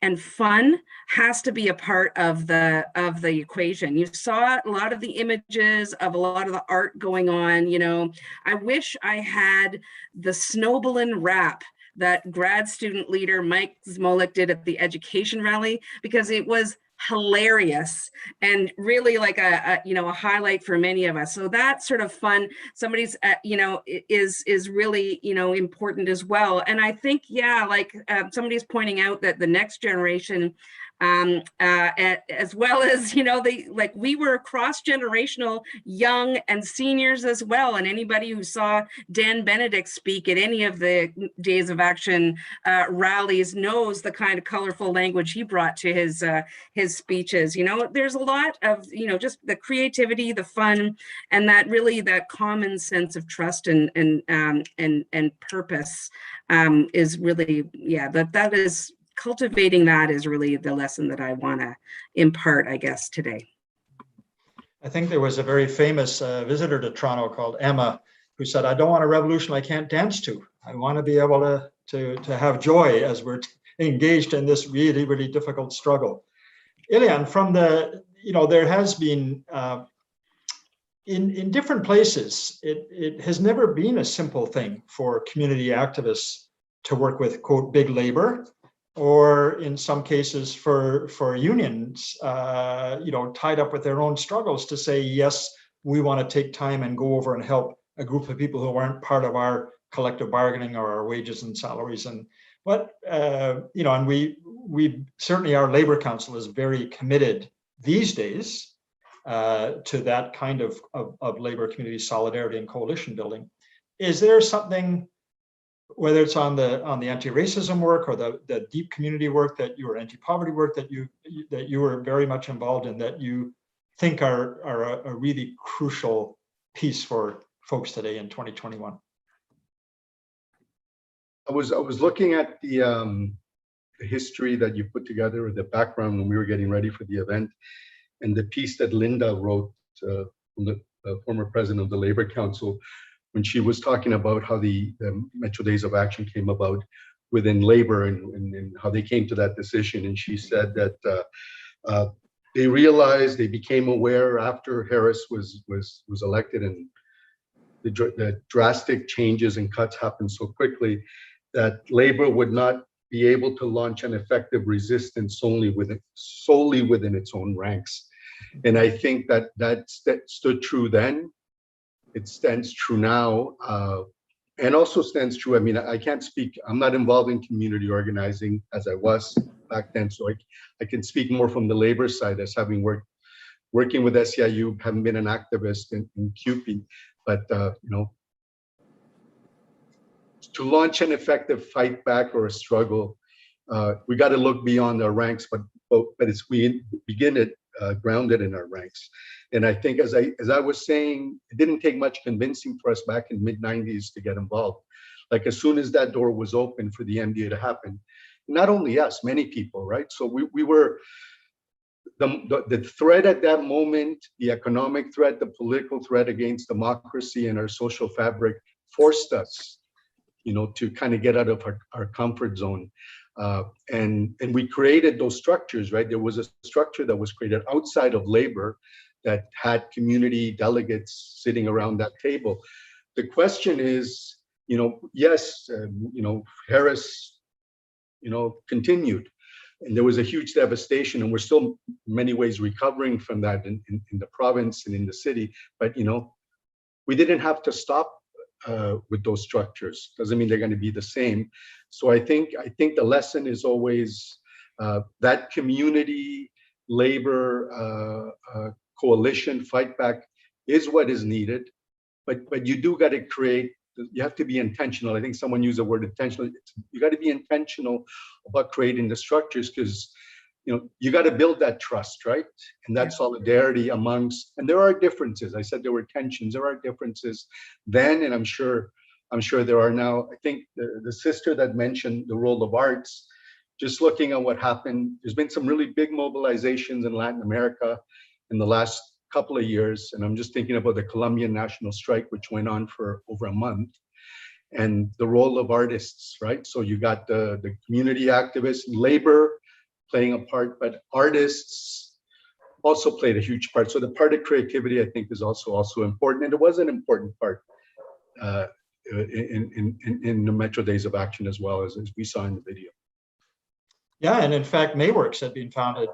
S15: and fun has to be a part of the equation. You saw a lot of the images of a lot of the art going on. I wish I had the Snowballen rap that grad student leader Mike Zmolik did at the education rally, because it was hilarious and really like a highlight for many of us. So that sort of fun, somebody's is really important as well. And I think somebody's pointing out that the next generation, as well as we were cross-generational, young and seniors as well. And anybody who saw Dan Benedict speak at any of the Days of Action rallies knows the kind of colorful language he brought to his speeches. There's a lot of just the creativity, the fun, and that common sense of trust and purpose is really, that is. Cultivating that is really the lesson that I want to impart, I guess, today.
S1: I think there was a very famous visitor to Toronto called Emma, who said, "I don't want a revolution I can't dance to. I want to be able to have joy as we're engaged in this really, really difficult struggle." Ilian, from there has been, in different places, it has never been a simple thing for community activists to work with, quote, big labor, or in some cases for unions, tied up with their own struggles, to say, yes, we want to take time and go over and help a group of people who aren't part of our collective bargaining or our wages and salaries. And and we certainly, our Labor Council is very committed these days to that kind of labor community solidarity and coalition building. Is there something, whether it's on the anti-racism work or the deep community work or anti-poverty work that you were very much involved in, that you think are a really crucial piece for folks today in 2021?
S16: I was looking at the history that you put together, or the background, when we were getting ready for the event, and the piece that Linda wrote, from the former president of the Labor Council, when she was talking about how the Metro Days of Action came about within labor, and how they came to that decision. And she said that they realized, they became aware after Harris was elected, and the drastic changes and cuts happened so quickly, that labor would not be able to launch an effective resistance solely within its own ranks. And I think that stood true then. It stands true now, and also stands true. I mean, I can't speak, I'm not involved in community organizing as I was back then, so I can speak more from the labor side as having working with SEIU, having been an activist in CUPE, but to launch an effective fight back or a struggle, we got to look beyond our ranks, but we begin it grounded in our ranks. And I think, as I was saying, it didn't take much convincing for us back in mid-90s to get involved. Like, as soon as that door was open for the MDA to happen, not only us, many people, right? So we were, the threat at that moment, the economic threat, the political threat against democracy and our social fabric forced us, to kind of get out of our comfort zone. And we created those structures, right? There was a structure that was created outside of labor that had community delegates sitting around that table. The question is, yes, Harris, continued, and there was a huge devastation, and we're still in many ways recovering from that in the province and in the city. But we didn't have to stop with those structures. Doesn't mean they're going to be the same. So I think the lesson is always that community labor coalition fight back is what is needed, but you do got to create. You have to be intentional. I think someone used the word intentional. You got to be intentional about creating the structures, because you got to build that trust, right? And that solidarity amongst, and there are differences. I said there were tensions. There are differences then, and I'm sure there are now. I think the sister that mentioned the role of arts, just looking at what happened, there's been some really big mobilizations in Latin America in the last couple of years. And I'm just thinking about the Colombian national strike, which went on for over a month, and the role of artists, right? So you got the community activists, labor playing a part, but artists also played a huge part. So the part of creativity, I think, is also important. And it was an important part in the Metro Days of Action, as well as we saw in the video.
S1: Yeah, and in fact, Mayworks had been founded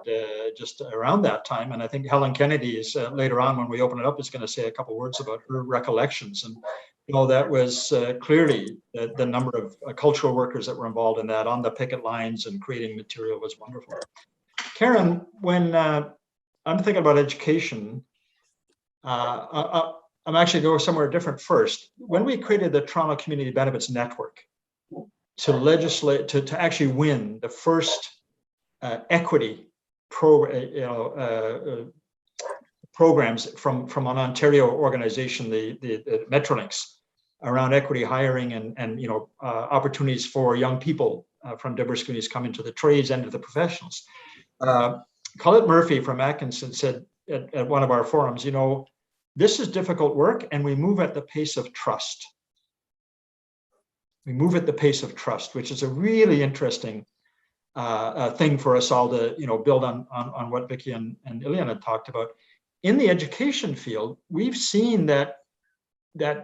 S1: just around that time. And I think Helen Kennedy is later on, when we open it up, is going to say a couple words about her recollections. And that was clearly the number of cultural workers that were involved in that on the picket lines and creating material was wonderful. Karen, when I'm thinking about education, I'm actually going somewhere different first. When we created the Toronto Community Benefits Network, to legislate, to actually win the first equity programs from an Ontario organization, the Metrolinx, around equity hiring and opportunities for young people from diverse communities come into the trades and to the professionals. Colette Murphy from Atkinson said at one of our forums, this is difficult work, and we move at the pace of trust. We move at the pace of trust, which is a really interesting thing for us all to, build on what Vicki and Ilian had talked about. In the education field, we've seen that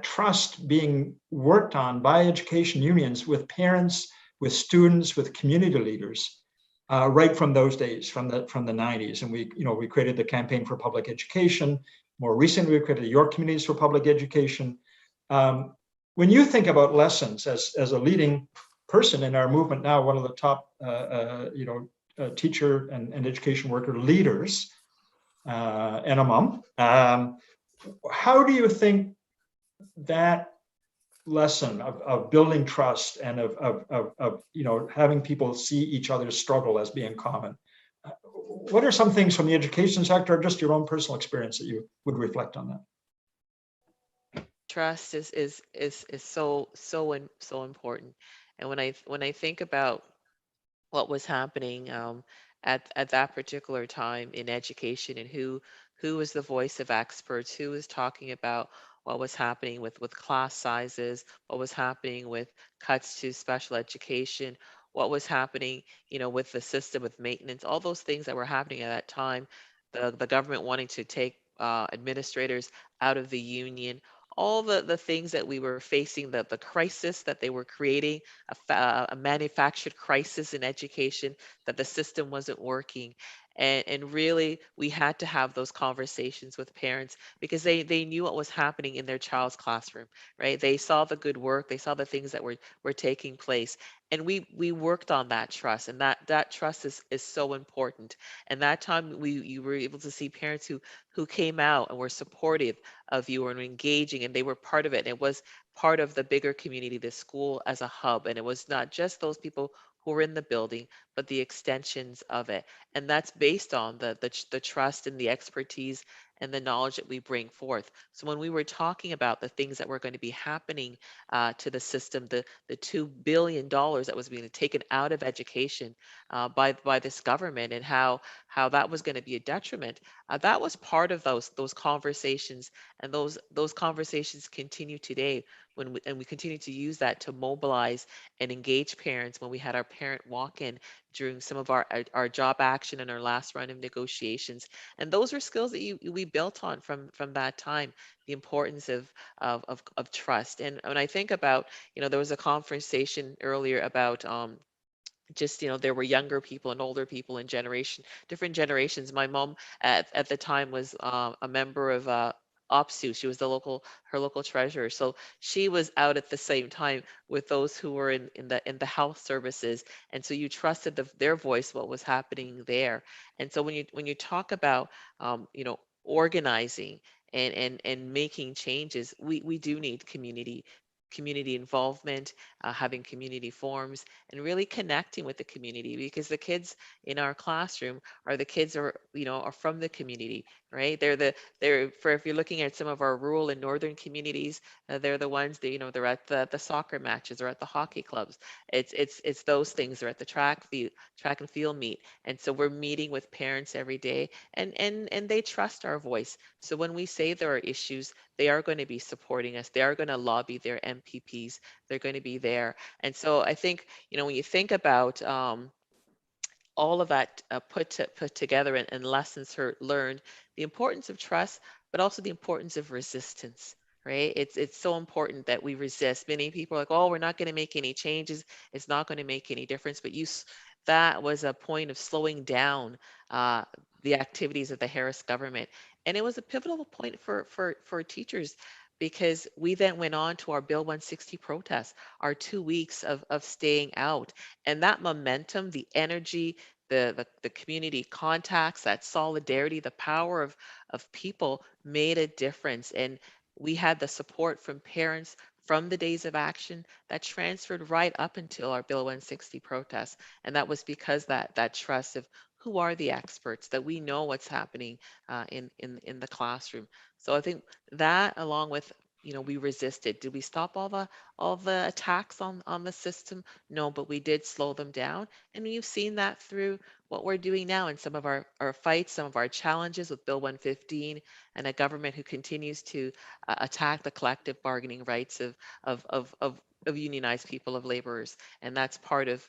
S1: trust being worked on by education unions with parents, with students, with community leaders, right from those days, from the 90s. And we created the Campaign for Public Education. More recently, we created the York Communities for Public Education. When you think about lessons as a leading person in our movement now, one of the top, teacher and education worker leaders, and a mom, how do you think that lesson of building trust and of having people see each other's struggle as being common? What are some things from the education sector, or just your own personal experience, that you would reflect on that?
S14: Trust is so important. And when I think about what was happening at that particular time in education, and who was the voice of experts, who was talking about what was happening with class sizes, what was happening with cuts to special education, what was happening with the system, with maintenance, all those things that were happening at that time, the government wanting to take administrators out of the union, all the things that we were facing, the crisis that they were creating, a manufactured crisis in education, that the system wasn't working. And really, we had to have those conversations with parents because they knew what was happening in their child's classroom, right? They saw the good work, they saw the things that were taking place. And we worked on that trust, and that trust is so important. And that time you were able to see parents who came out and were supportive of you and engaging, and they were part of it. And it was part of the bigger community, the school as a hub. And it was not just those people who were in the building, but the extensions of it. And that's based on the trust and the expertise and the knowledge that we bring forth. So when we were talking about the things that were going to be happening to the system, the $2 billion that was being taken out of education by this government, and how that was going to be a detriment, that was part of those conversations, and those conversations continue today and we continue to use that to mobilize and engage parents when we had our parent walk-in during some of our job action and our last round of negotiations. And those are skills that we built on from that time, the importance of trust. And when I think about, there was a conversation earlier about just, there were younger people and older people in different generations. My mom at the time was a member of OPSU. She was her local treasurer. So she was out at the same time with those who were in the health services. And so you trusted their voice, what was happening there. And so when you talk about, organizing and making changes, we do need community involvement, having community forums, and really connecting with the community, because the kids in our classroom are the kids are from the community, right? They're if you're looking at some of our rural and northern communities, they're the ones that they're at the soccer matches or at the hockey clubs. It's those things. They're at the track and field meet, and so we're meeting with parents every day, and they trust our voice. So when we say there are issues, they are going to be supporting us. They are going to lobby their MPPs. They're going to be there. And so I think, when you think about all of that put together and lessons learned, the importance of trust, but also the importance of resistance, right? It's so important that we resist. Many people are like, oh, we're not going to make any changes. It's not going to make any difference. But that was a point of slowing down the activities of the Harris government. And it was a pivotal point for teachers, because we then went on to our Bill 160 protest, our 2 weeks of staying out. And that momentum, the energy, the community contacts, that solidarity, the power of people made a difference. And we had the support from parents from the days of action that transferred right up until our Bill 160 protest. And that was because that trust of who are the experts, that we know what's happening in the classroom. So I think that, along with, we resisted. Did we stop all the attacks on the system? No, but we did slow them down. And you've seen that through what we're doing now in some of our fights, some of our challenges with Bill 115, and a government who continues to attack the collective bargaining rights of unionized people, of laborers. And that's part of,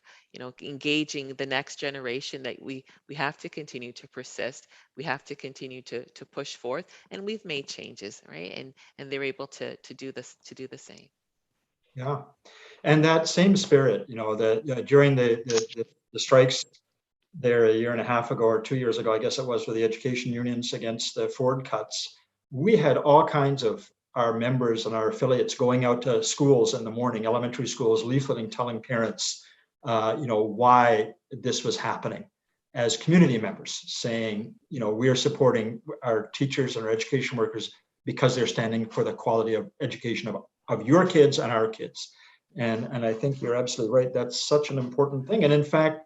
S14: engaging the next generation, that we have to continue to persist. We have to continue to push forth, and we've made changes, right? And they're able to do the same.
S1: Yeah, and that same spirit, during the strikes there a year and a half ago or 2 years ago, I guess it was, with the education unions against the Ford cuts, we had all kinds of our members and our affiliates going out to schools in the morning, elementary schools, leafleting, telling parents, why this was happening, as community members, saying, we are supporting our teachers and our education workers because they're standing for the quality of education of your kids and our kids. And I think you're absolutely right. That's such an important thing. And in fact,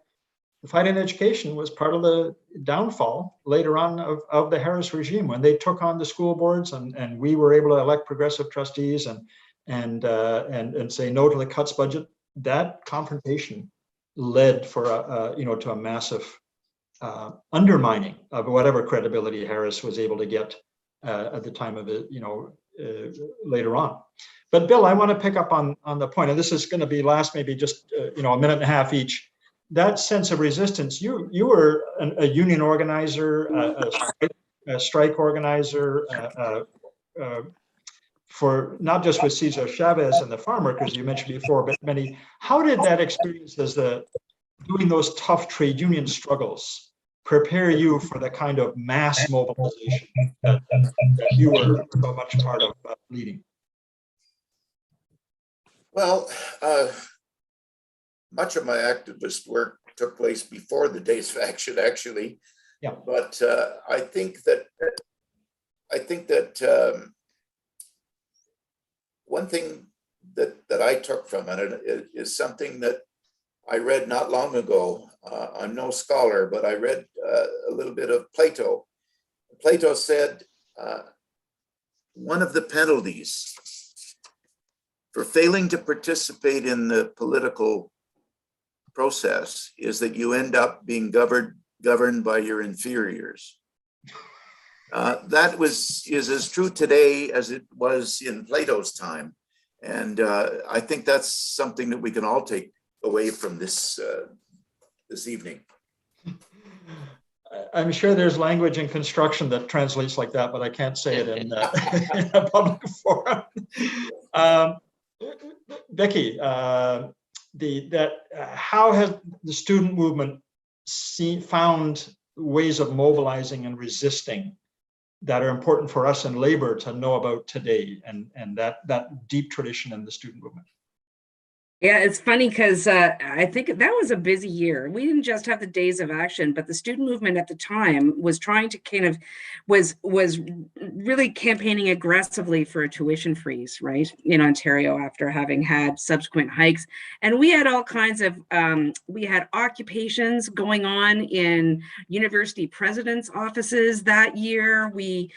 S1: the fight in education was part of the downfall later on of the Harris regime, when they took on the school boards, and we were able to elect progressive trustees and say no to the cuts budget. That confrontation led to a massive undermining of whatever credibility Harris was able to get at the time of it, later on. But Bill, I want to pick up on the point, and this is going to be last maybe just a minute and a half each. That sense of resistance, you were a union organizer, a strike organizer, for not just with Cesar Chavez and the farm workers you mentioned before, but many. How did that experience as doing those tough trade union struggles prepare you for the kind of mass mobilization that you were so much part of leading?
S6: Well, much of my activist work took place before the days of action, actually.
S1: Yeah.
S6: But I think that one thing that I took from it is something that I read not long ago. I'm no scholar, but I read a little bit of Plato. Plato said one of the penalties for failing to participate in the political process is that you end up being governed by your inferiors. That is as true today as it was in Plato's time. And I think that's something that we can all take away from this evening.
S1: I'm sure there's language in construction that translates like that, but I can't say it in a public forum. Becky, how has the student movement found ways of mobilizing and resisting that are important for us in labor to know about today, and that deep tradition in the student movement?
S15: Yeah, it's funny because I think that was a busy year. We didn't just have the days of action, but the student movement at the time was trying to was really campaigning aggressively for a tuition freeze, right, in Ontario after having had subsequent hikes. And we had all kinds of, we had occupations going on in university presidents' offices that year. We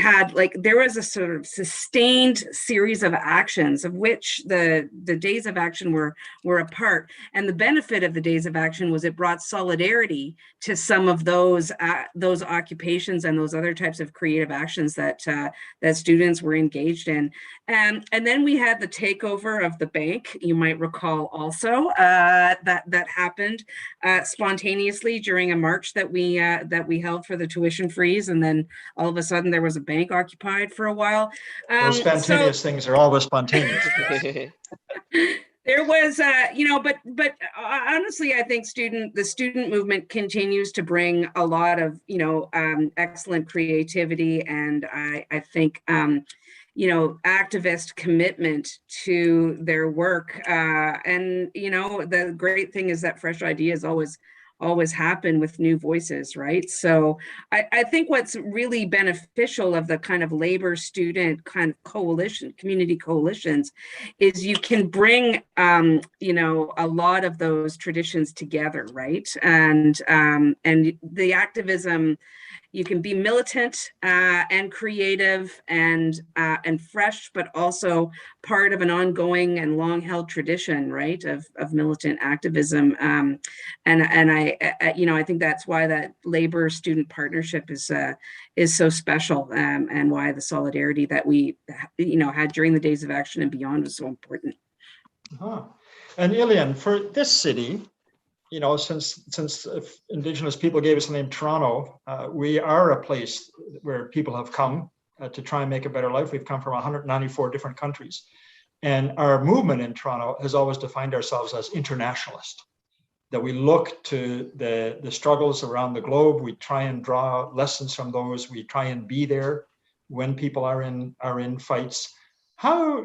S15: had, like, there was a sort of sustained series of actions, of which the days of action were a part. And the benefit of the days of action was it brought solidarity to some of those occupations and those other types of creative actions that students were engaged in. And then we had the takeover of the bank, you might recall also, that happened spontaneously during a march that we held for the tuition freeze. And then all of a sudden there was a bank occupied for a while.
S1: Those spontaneous things are always spontaneous.
S15: There was, but honestly, I think the student movement continues to bring a lot of, excellent creativity, and I think, activist commitment to their work. And, the great thing is that fresh ideas always happen with new voices, right? So I think what's really beneficial of the kind of labor student kind of coalition, community coalitions, is you can bring, a lot of those traditions together, right? And the activism, you can be militant and creative and fresh, but also part of an ongoing and long-held tradition, right, of militant activism. And I think that's why that labor student partnership is so special, and why the solidarity that we had during the days of action and beyond was so important.
S1: And Ilian, for this city, since Indigenous people gave us the name Toronto, we are a place where people have come to try and make a better life. We've come from 194 different countries. And our movement in Toronto has always defined ourselves as internationalist, that we look to the struggles around the globe. We try and draw lessons from those. We try and be there when people are in fights. How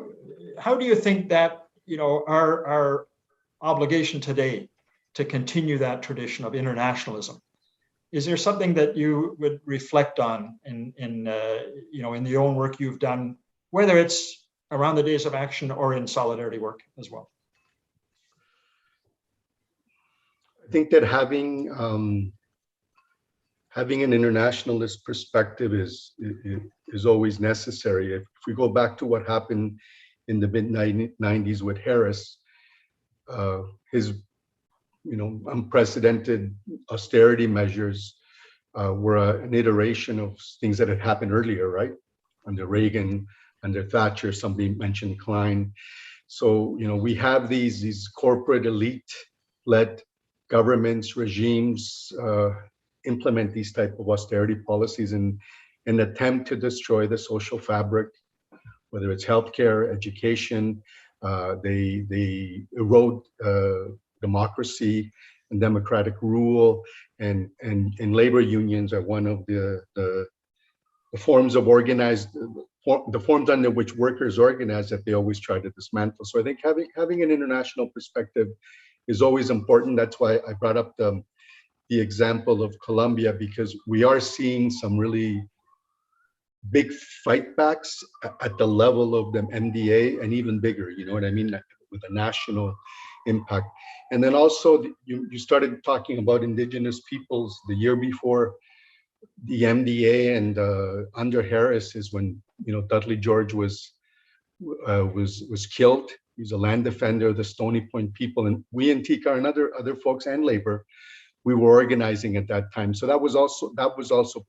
S1: do you think that, our obligation today to continue that tradition of internationalism, is there something that you would reflect on in the own work you've done, whether it's around the days of action or in solidarity work as well?
S16: I think that having an internationalist perspective is always necessary. If we go back to what happened in the mid-90s with Harris, his unprecedented austerity measures were an iteration of things that had happened earlier, right? Under Reagan, under Thatcher, somebody mentioned Klein. So, we have these corporate elite-led governments, regimes implement these type of austerity policies in an attempt to destroy the social fabric whether it's healthcare, education. They erode democracy and democratic rule, and labor unions are one of the forms of organized, the forms under which workers organize that they always try to dismantle. So I think having an international perspective is always important. That's why I brought up the example of Colombia, because we are seeing some really big fight backs at the level of the MDA and even bigger, you know what I mean, with a national impact. And then also you started talking about indigenous peoples the year before the MDA, and under Harris is when, you know, Dudley George was killed. He's a land defender of the Stony Point people, and we in TICA and other folks and labor, we were organizing at that time. So that was also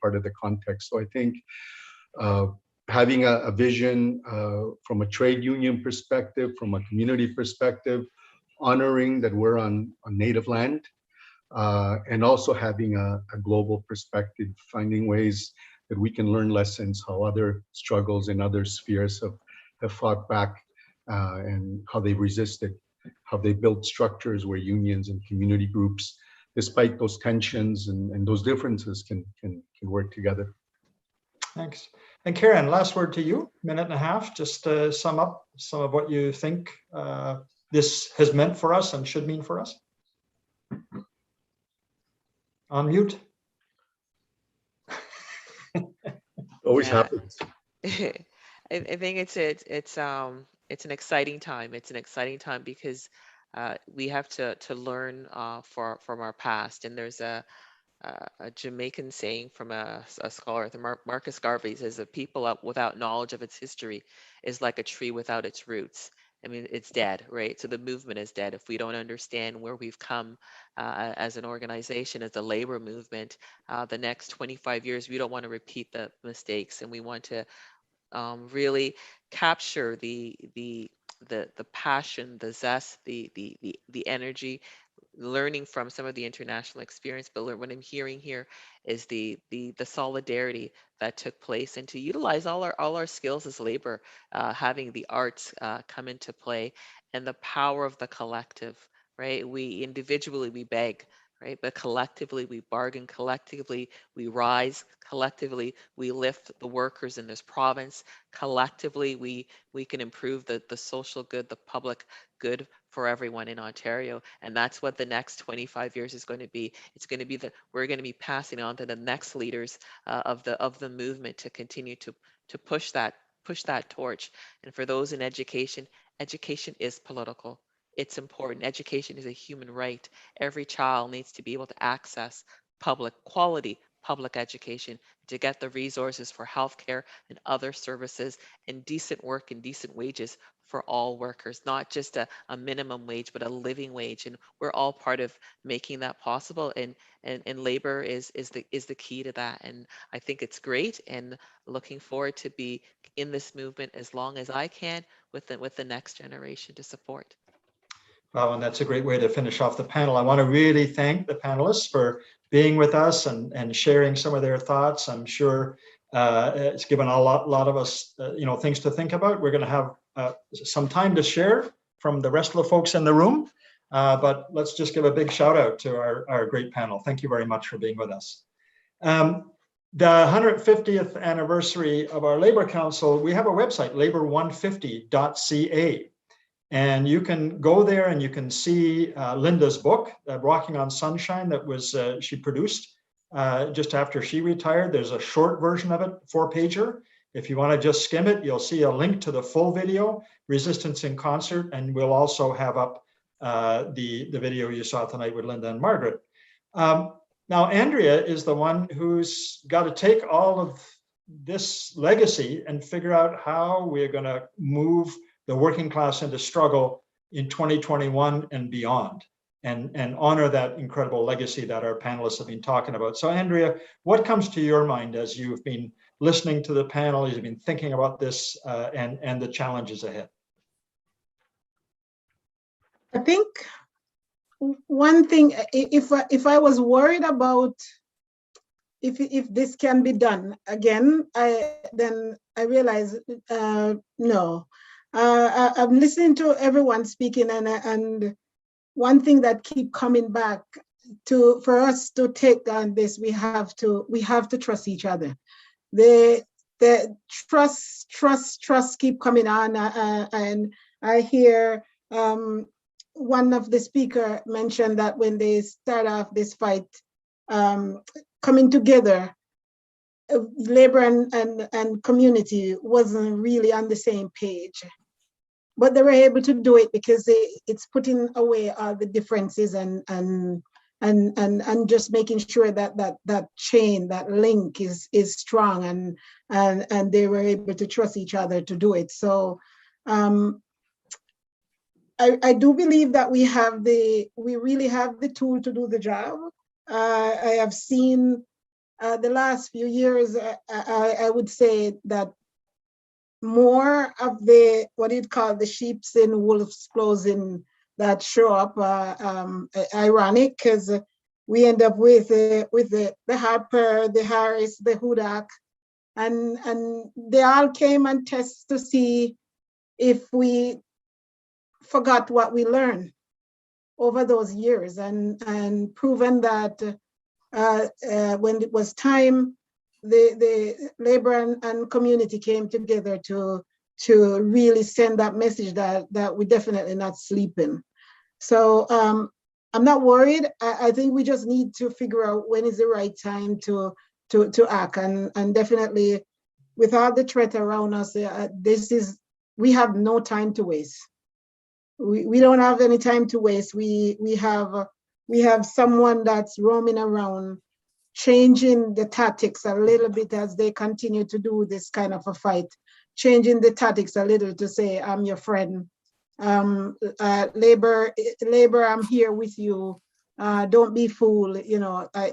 S16: part of the context. So I think having a vision from a trade union perspective, from a community perspective, honoring that we're on native land, and also having a global perspective, finding ways that we can learn lessons, how other struggles in other spheres have fought back, and how they resisted, how they built structures where unions and community groups, despite those tensions and those differences, can work together.
S1: Thanks. And Karen, last word to you, minute and a half, just to sum up some of what you think this has meant for us and should mean for us. On mute.
S16: Always happens.
S14: I think it's an exciting time. It's an exciting time because we have to learn from our past. And there's a Jamaican saying from a scholar, Marcus Garvey, says that people without knowledge of its history is like a tree without its roots. I mean, it's dead, right? So the movement is dead. If we don't understand where we've come as an organization, as a labor movement, the next 25 years, we don't want to repeat the mistakes, and we want to really capture the passion, the zest, the energy, learning from some of the international experience. But what I'm hearing here is the solidarity that took place, and to utilize all our skills as labor, having the arts come into play, and the power of the collective, right? We individually, we beg, right? But collectively, we bargain, collectively, we rise, collectively, we lift the workers in this province, collectively, we can improve the social good, the public good for everyone in Ontario. And that's what the next 25 years is going to be. It's going to be we're going to be passing on to the next leaders of the movement to continue to push that torch. And for those in education, education is political. It's important. Education is a human right. Every child needs to be able to access quality public education, to get the resources for healthcare and other services, and decent work and decent wages for all workers, not just a minimum wage, but a living wage. And we're all part of making that possible. And labor is the key to that. And I think it's great, and looking forward to be in this movement as long as I can with the next generation to support.
S1: Wow, and that's a great way to finish off the panel. I want to really thank the panelists for being with us and sharing some of their thoughts. I'm sure it's given a lot of us, things to think about. We're going to have some time to share from the rest of the folks in the room, but let's just give a big shout out to our great panel. Thank you very much for being with us. The 150th anniversary of our Labor Council, we have a website, labor150.ca. And you can go there and you can see Linda's book, Walking on Sunshine, that was she produced just after she retired. There's a short version of it, 4-pager. If you want to just skim it, you'll see a link to the full video, Resistance in Concert, and we'll also have up the video you saw tonight with Linda and Margaret. Now, Andrea is the one who's got to take all of this legacy and figure out how we're going to move the working class into struggle in 2021 and beyond, and honor that incredible legacy that our panelists have been talking about. So Andrea, what comes to your mind as you've been listening to the panel, you've been thinking about this and the challenges ahead?
S11: I think one thing, if I was worried about, if this can be done again, then I realize no. I'm listening to everyone speaking, and one thing that keep coming back for us to take on this, we have to trust each other. The trust keep coming on, and I hear one of the speaker mentioned that when they start off this fight, coming together, labor and community wasn't really on the same page, but they were able to do it because it's putting away all the differences and just making sure that chain, that link is strong, and they were able to trust each other to do it. So I do believe that we really have the tool to do the job. I have seen the last few years, I would say that more of the, what you'd call the sheep's in wolf's clothing that show up, ironic, because we end up with the Harper, the Harris, the Hudak, and they all came and test to see if we forgot what we learned over those years, and proven that when it was time, the labor and community came together to really send that message that we're definitely not sleeping. So I'm not worried. I think we just need to figure out when is the right time to act, and definitely with all the threat around us, we have no time to waste. We don't have any time to waste. We have someone that's roaming around, changing the tactics a little bit as they continue to do this kind of a fight, changing the tactics a little to say, I'm your friend. Labor, I'm here with you. Don't be fooled.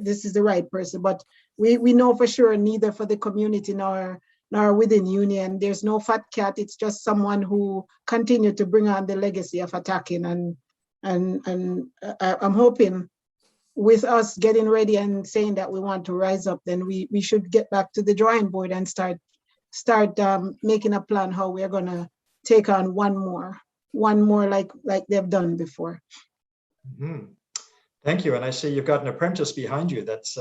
S11: This is the right person. But we know for sure neither for the community nor within union, there's no fat cat. It's just someone who continued to bring on the legacy of attacking. And I'm hoping with us getting ready and saying that we want to rise up, then we should get back to the drawing board and start making a plan how we're gonna take on one more like they've done before.
S1: Mm-hmm. Thank you. And I see you've got an apprentice behind you that's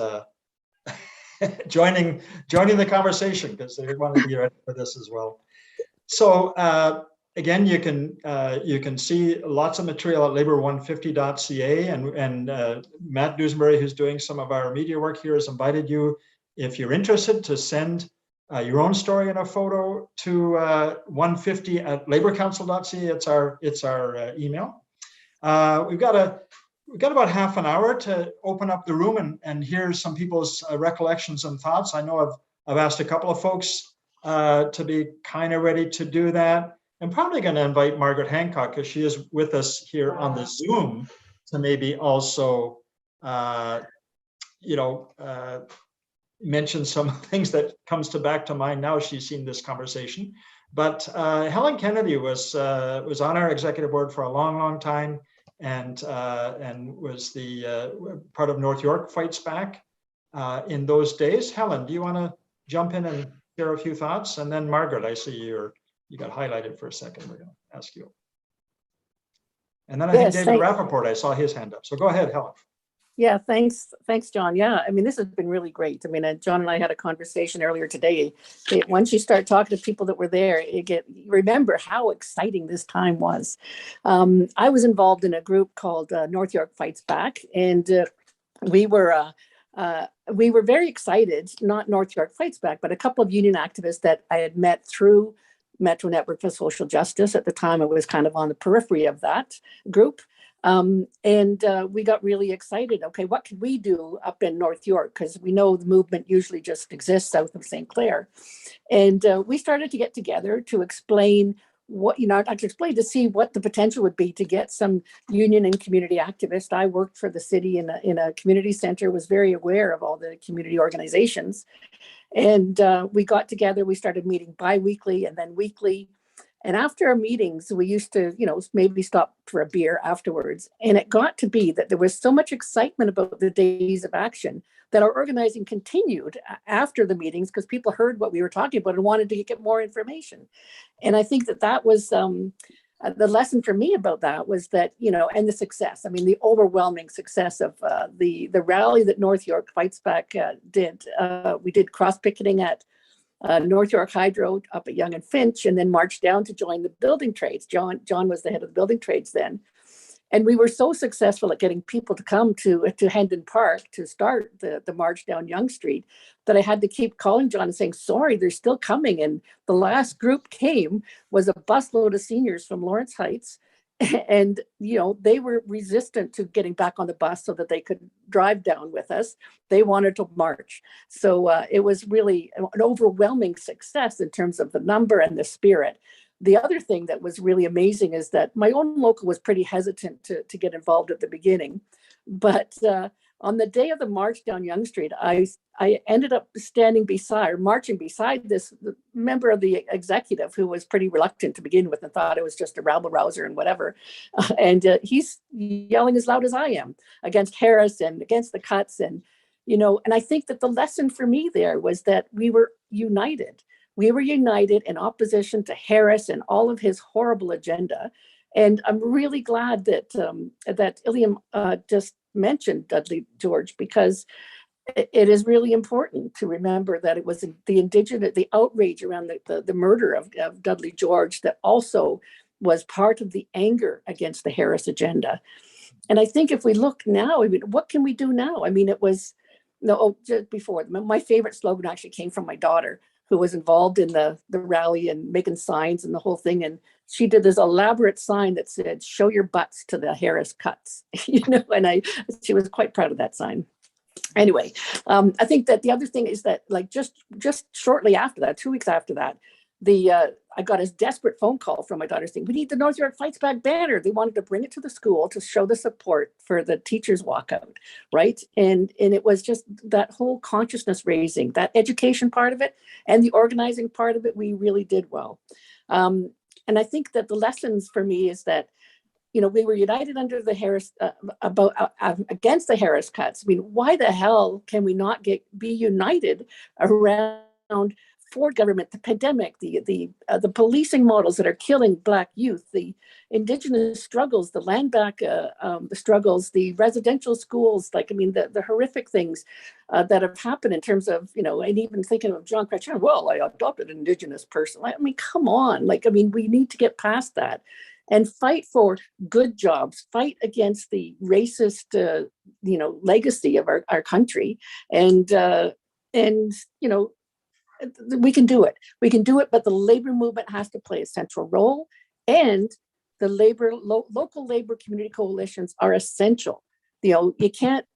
S1: joining the conversation, because they want to be ready for this as well. So again, you can see lots of material at labor150.ca, and Matt Dusenberry, who's doing some of our media work here, has invited you, if you're interested, to send your own story and a photo to 150@laborcouncil.ca. It's our email. We've got about half an hour to open up the room and hear some people's recollections and thoughts. I know I've asked a couple of folks to be kind of ready to do that. I'm probably going to invite Margaret Hancock, because she is with us here on the Zoom, to maybe also, mention some things that comes back to mind now. She's seen this conversation. But Helen Kennedy was on our executive board for a long, long time, and was the part of North York Fights Back in those days. Helen, do you want to jump in and share a few thoughts? And then Margaret, I see you got highlighted for a second. We're going to ask you. And then I think David Rappaport, I saw his hand up. So go ahead, Helen.
S17: Yeah, thanks, John. Yeah, I mean, this has been really great. I mean, John and I had a conversation earlier today. Once you start talking to people that were there, you remember how exciting this time was. I was involved in a group called North York Fights Back, and we were very excited. Not North York Fights Back, but a couple of union activists that I had met through Metro Network for Social Justice. At the time, I was kind of on the periphery of that group. We got really excited. Okay, what could we do up in North York? Because we know the movement usually just exists south of St. Clair. And we started to get together to explain to see what the potential would be to get some union and community activists. I worked for the city in a community center, was very aware of all the community organizations. And we got together, we started meeting bi-weekly and then weekly. And after our meetings, we used to, maybe stop for a beer afterwards. And it got to be that there was so much excitement about the days of action that our organizing continued after the meetings because people heard what we were talking about and wanted to get more information. And I think that was the lesson for me about that was that, and the success, the overwhelming success of the rally that North York Fights Back did. We did cross picketing at North York Hydro up at Yonge and Finch, and then marched down to join the building trades. John was the head of the building trades then. And we were so successful at getting people to come to Hendon Park to start the march down Yonge Street that I had to keep calling John and saying, sorry, they're still coming. And the last group came was a busload of seniors from Lawrence Heights. And, they were resistant to getting back on the bus so that they could drive down with us. They wanted to march. So it was really an overwhelming success in terms of the number and the spirit. The other thing that was really amazing is that my own local was pretty hesitant to get involved at the beginning. But on the day of the march down Yonge Street, I ended up marching beside this member of the executive who was pretty reluctant to begin with and thought it was just a rabble rouser and whatever. And he's yelling as loud as I am against Harris and against the cuts. And, and I think that the lesson for me there was that we were united. We were united in opposition to Harris and all of his horrible agenda. And I'm really glad that Iliam just mentioned Dudley George, because it is really important to remember that it was the outrage around the murder of Dudley George that also was part of the anger against the Harris agenda. And I think if we look now, what can we do now? Just before, my favorite slogan actually came from my daughter, who was involved in the rally and making signs and the whole thing. And she did this elaborate sign that said, "Show your butts to the Harris cuts," and she was quite proud of that sign. Anyway, I think that the other thing is that just shortly after that, 2 weeks after that, I got a desperate phone call from my daughter saying, "We need the North York Fights Back banner." They wanted to bring it to the school to show the support for the teachers walkout, right? And it was just that whole consciousness raising, that education part of it and the organizing part of it, we really did well. And I think that the lessons for me is that, we were united under the Harris against the Harris cuts. Why the hell can we not be united around Ford government, the pandemic, the policing models that are killing Black youth, the Indigenous struggles, the land back the struggles, the residential schools, the horrific things that have happened in terms of, and even thinking of John Chrétien, well, I adopted an Indigenous person. Come on, we need to get past that and fight for good jobs, fight against the racist, legacy of our country. And we can do it. We can do it, but the labor movement has to play a central role, and the local labor community coalitions are essential. You can't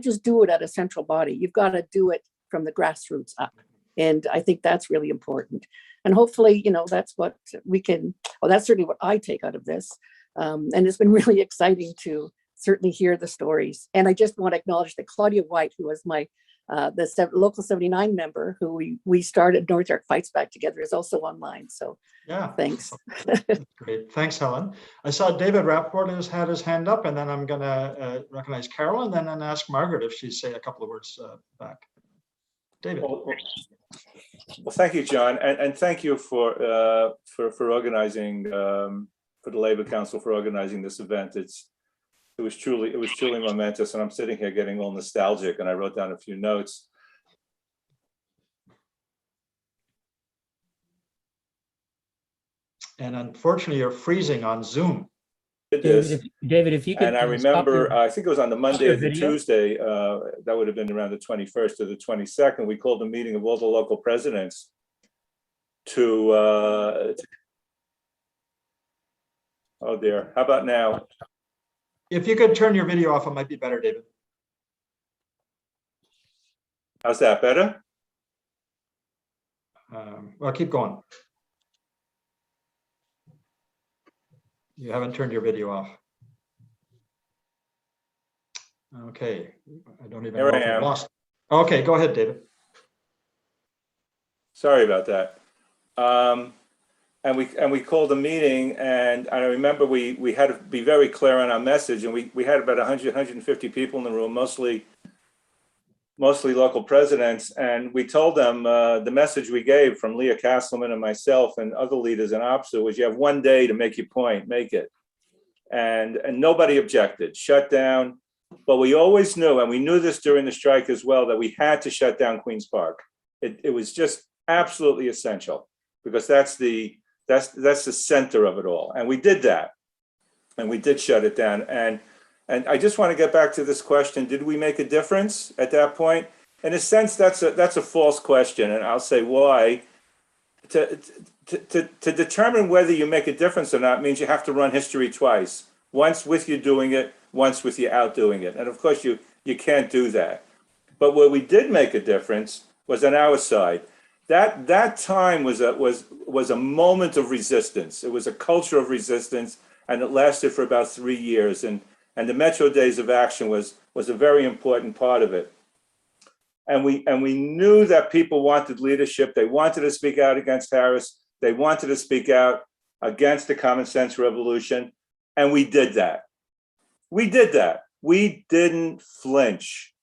S17: just do it at a central body. You've got to do it from the grassroots up. And I think that's really important. And hopefully, that's what we can, that's certainly what I take out of this. And it's been really exciting to certainly hear the stories. And I just want to acknowledge that Claudia White, who was my local 79 member who we started North York Fights Back together, is also online. So
S1: yeah,
S17: thanks.
S1: Great. Thanks, Helen. I saw David Rappaport has had his hand up, and then I'm going to recognize Carol and then ask Margaret if she'd say a couple of words back. David.
S18: Well, thank you, John, and thank you for organizing, for the Labour Council for organizing this event. It was truly momentous, and I'm sitting here getting all nostalgic, and I wrote down a few notes.
S1: And unfortunately, you're freezing on Zoom.
S2: David, if you could.
S18: And I remember, I think it was on the Monday or the Tuesday, that would have been around the 21st or the 22nd, we called a meeting of all the local presidents to oh dear, how about now?
S1: If you could turn your video off, it might be better, David.
S18: How's that, better?
S1: Well, keep going. You haven't turned your video off. Okay, I don't even
S18: Here
S1: know
S18: I
S1: if I
S18: am.
S1: lost. Okay, go ahead, David.
S18: Sorry about that. we called a meeting, and I remember we had to be very clear on our message, and we had about 150 people in the room, mostly local presidents, and we told them the message we gave from Leah Castleman and myself and other leaders in OPSU was, you have one day to make your point, make it. And nobody objected, shut down. But we always knew, and we knew this during the strike as well, that we had to shut down Queen's Park. It was just absolutely essential, because that's the center of it all. And we did that, and we did shut it down. And I just want to get back to this question: did we make a difference at that point? In a sense, that's a false question, and I'll say why. To determine whether you make a difference or not means you have to run history twice. Once with you doing it, once with you outdoing it. And of course, you can't do that. But where we did make a difference was on our side. That time was a moment of resistance. It was a culture of resistance, and it lasted for about 3 years. And the Metro Days of Action was a very important part of it. And we knew that people wanted leadership. They wanted to speak out against Harris. They wanted to speak out against the common sense revolution. And we did that. We did that. We didn't flinch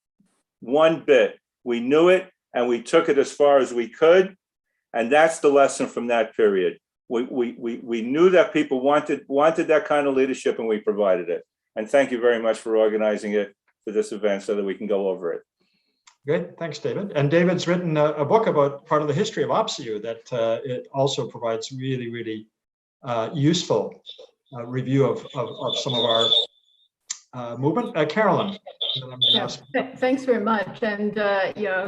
S18: one bit. We knew it, and we took it as far as we could. And that's the lesson from that period. We knew that people wanted that kind of leadership, and we provided it. And thank you very much for organizing it for this event so that we can go over it.
S1: Good, thanks, David. And David's written a book about part of the history of OPSU that it also provides really, really useful review of some of our movement. Carolyn.
S19: Thanks very much, and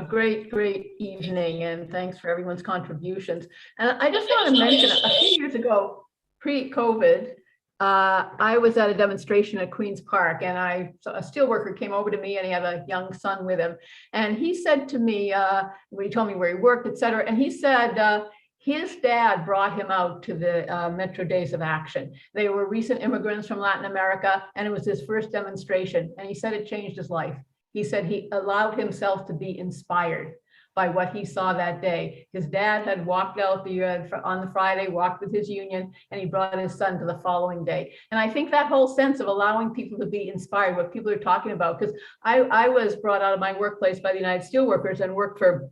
S19: great evening, and thanks for everyone's contributions. And I just want to mention, a few years ago, pre-COVID, I was at a demonstration at Queen's Park, and a steelworker came over to me, and he had a young son with him, and he said to me, he told me where he worked, etc., and he said his dad brought him out to the Metro Days of Action. They were recent immigrants from Latin America, and it was his first demonstration. And he said it changed his life. He said he allowed himself to be inspired by what he saw that day. His dad had walked out on the Friday, walked with his union, and he brought his son to the following day. And I think that whole sense of allowing people to be inspired, what people are talking about, because I was brought out of my workplace by the United Steelworkers and worked for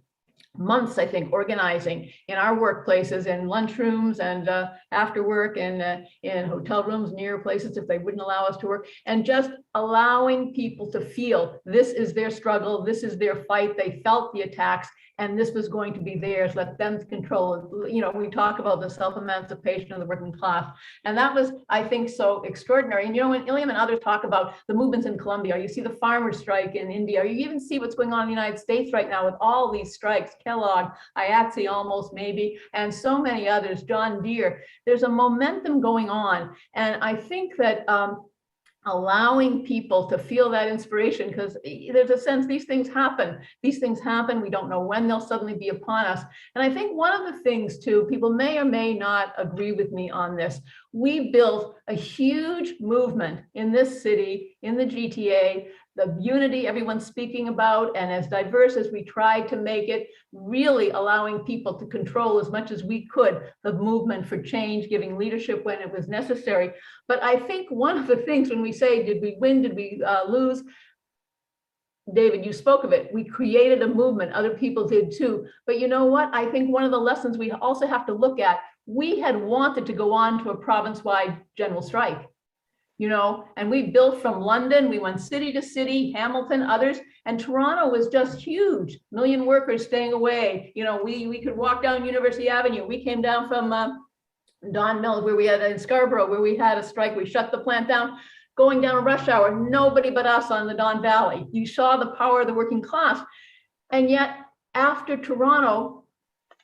S19: months, I think, organizing in our workplaces, in lunchrooms and after work, and in hotel rooms near places if they wouldn't allow us to work, and just allowing people to feel this is their struggle, this is their fight. They felt the attacks, and this was going to be theirs. Let them control it. You know, we talk about the self-emancipation of the working class, and that was, I think, so extraordinary. And you know, when Iliam and others talk about the movements in Colombia, you see the farmers' strike in India, or you even see what's going on in the United States right now with all these strikes, Kellogg, IATSE almost maybe, and so many others, John Deere. There's a momentum going on, and I think that allowing people to feel that inspiration, because there's a sense these things happen. We don't know when they'll suddenly be upon us. And I think one of the things too, people may or may not agree with me on this. We built a huge movement in this city, in the GTA, the unity everyone's speaking about, and as diverse as we tried to make it, really allowing people to control as much as we could the movement for change, giving leadership when it was necessary. But I think one of the things when we say, did we win, did we lose? David, you spoke of it. We created a movement, other people did too. But you know what? I think one of the lessons we also have to look at, we had wanted to go on to a province-wide general strike. You know, and we built from London, we went city to city, Hamilton, others, and Toronto was just huge. Million workers staying away. You know, we could walk down University Avenue. We came down from Don Mills, where we had in Scarborough, where we had a strike. We shut the plant down. Going down rush hour, nobody but us on the Don Valley. You saw the power of the working class. And yet, after Toronto,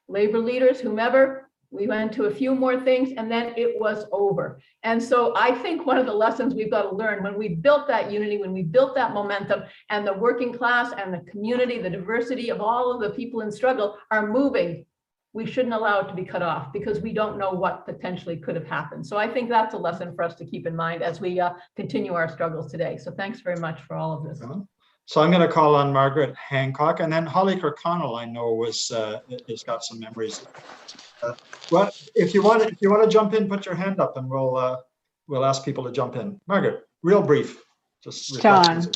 S19: labor leaders, whomever, we went to a few more things, and then it was over. And so I think one of the lessons we've got to learn, when we built that unity, when we built that momentum, and the working class and the community, the diversity of all of the people in struggle are moving, we shouldn't allow it to be cut off, because we don't know what potentially could have happened. So I think that's a lesson for us to keep in mind as we continue our struggles today. So thanks very much for all of this.
S1: So I'm going to call on Margaret Hancock, and then Holly Kirkconnell, I know, has got some memories. Well, if you want to jump in, put your hand up, and we'll ask people to jump in. Margaret, real brief. Just
S7: John,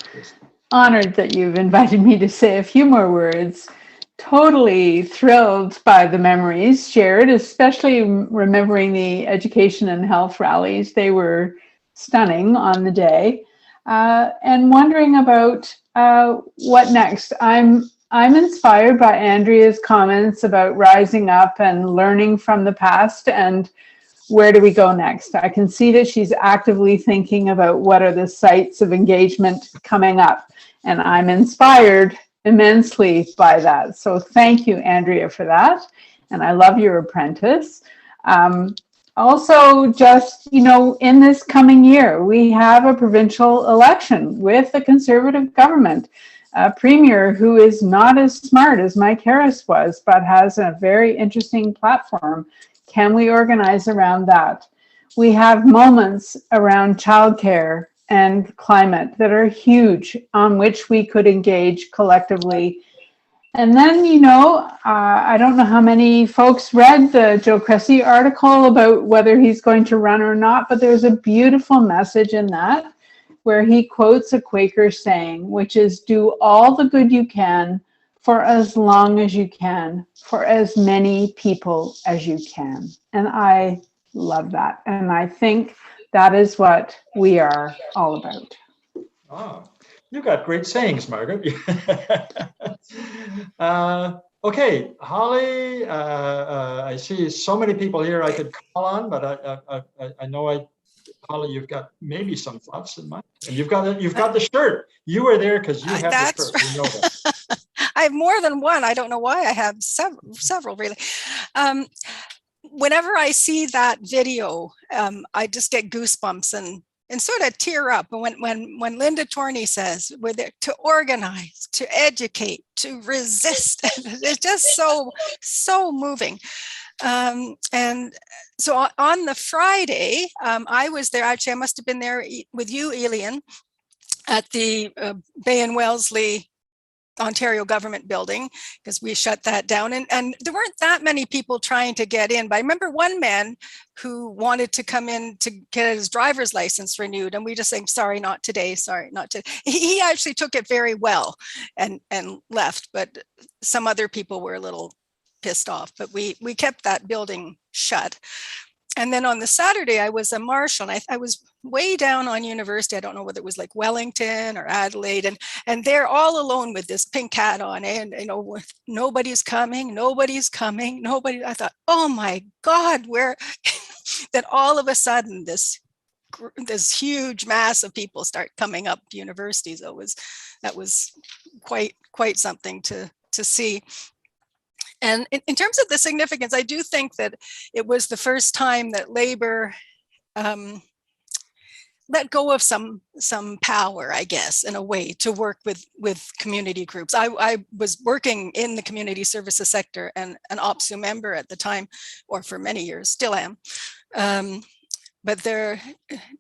S7: honored that you've invited me to say a few more words. Totally thrilled by the memories shared, especially remembering the education and health rallies. They were stunning on the day. And wondering about what next. I'm inspired by Andrea's comments about rising up and learning from the past and where do we go next. I can see that she's actively thinking about what are the sites of engagement coming up, and I'm inspired immensely by that. So thank you, Andrea, for that. And I love your apprentice. Also, just, in this coming year, we have a provincial election with a Conservative government, a premier who is not as smart as Mike Harris was, but has a very interesting platform. Can we organize around that? We have moments around childcare and climate that are huge, on which we could engage collectively. And then, I don't know how many folks read the Joe Cressy article about whether he's going to run or not, but there's a beautiful message in that where he quotes a Quaker saying, which is, do all the good you can for as long as you can, for as many people as you can. And I love that. And I think that is what we are all about.
S1: Oh, you got great sayings, Margaret. Okay, Holly, I see so many people here I could call on, but I know Holly, you've got maybe some thoughts in mind. And you've got the shirt. You were there because you have the shirt. We know that.
S20: I have more than one. I don't know why I have several really. Whenever I see that video, I just get goosebumps and sort of tear up. When Linda Torney says we're there to organize, to educate, to resist, it's just so moving. And so on the Friday, I was there. Actually, I must have been there with you, Elian, at the Bay and Wellesley Ontario government building, because we shut that down, and there weren't that many people trying to get in, but I remember one man who wanted to come in to get his driver's license renewed, and we just saying, sorry, not today, sorry, not today. He actually took it very well and left, but some other people were a little pissed off, but we kept that building shut. And then on the Saturday, I was a marshal, and I was way down on university. I don't know whether it was like Wellington or Adelaide, and they're all alone with this pink hat on, and nobody's coming. Nobody. I thought, oh my God, where? Then all of a sudden, this huge mass of people start coming up to universities. That was quite something to see. And in terms of the significance, I do think that it was the first time that Labor let go of some power, I guess, in a way, to work with community groups. I was working in the community services sector and an OPSU member at the time, or for many years, still am. But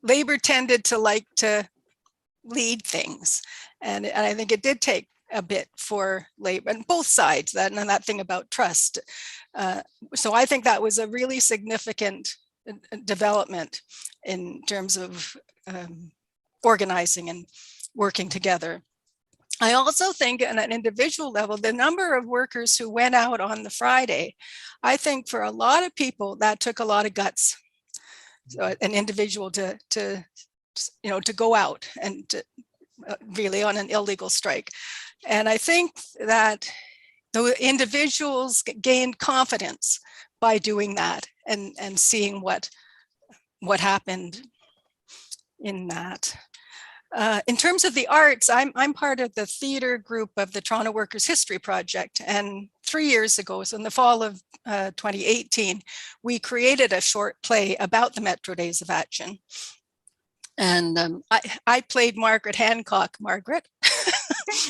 S20: Labor tended to like to lead things. And I think it did take a bit for Labor and both sides, that thing about trust. So I think that was a really significant development in terms of organizing and working together. I also think on an individual level, the number of workers who went out on the Friday, I think for a lot of people that took a lot of guts. So an individual to go out and to, really on an illegal strike. And I think that the individuals gained confidence by doing that and seeing what happened in that. In terms of the arts, I'm part of the theater group of the Toronto Workers History Project. And 3 years ago, so in the fall of 2018, we created a short play about the Metro Days of Action. And I played Margaret Hancock, Margaret,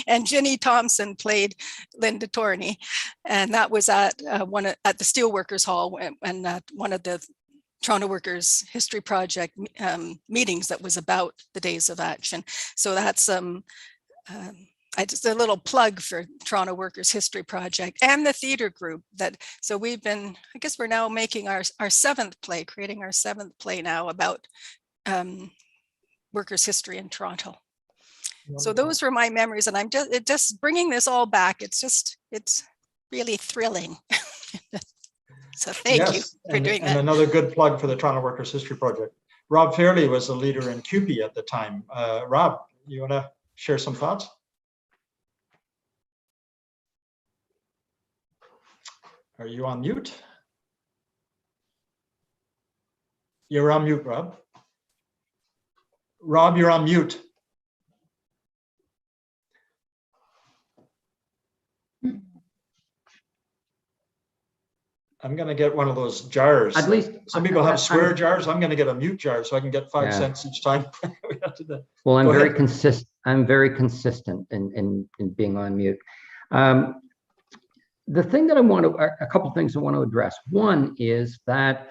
S20: and Ginny Thompson played Linda Torney. And that was at the Steelworkers Hall and one of the Toronto Workers History Project meetings that was about the Days of Action. So that's just a little plug for Toronto Workers History Project and the theater group so we've been, I guess we're now making our 7th play, creating our 7th play now about workers' history in Toronto. So those were my memories, and I'm just bringing this all back. It's really thrilling. So thank you for doing that.
S1: And another good plug for the Toronto Workers History Project. Rob Fairley was the leader in CUPE at the time. Rob, you want to share some thoughts? Are you on mute? You're on mute, Rob. Rob, you're on mute. I'm going to get one of those jars.
S21: At least
S1: some people have square jars. I'm going to get a mute jar so I can get 5 cents each time.
S21: Well, I'm very consistent. I'm very consistent in being on mute. The thing that a couple things I want to address. One is that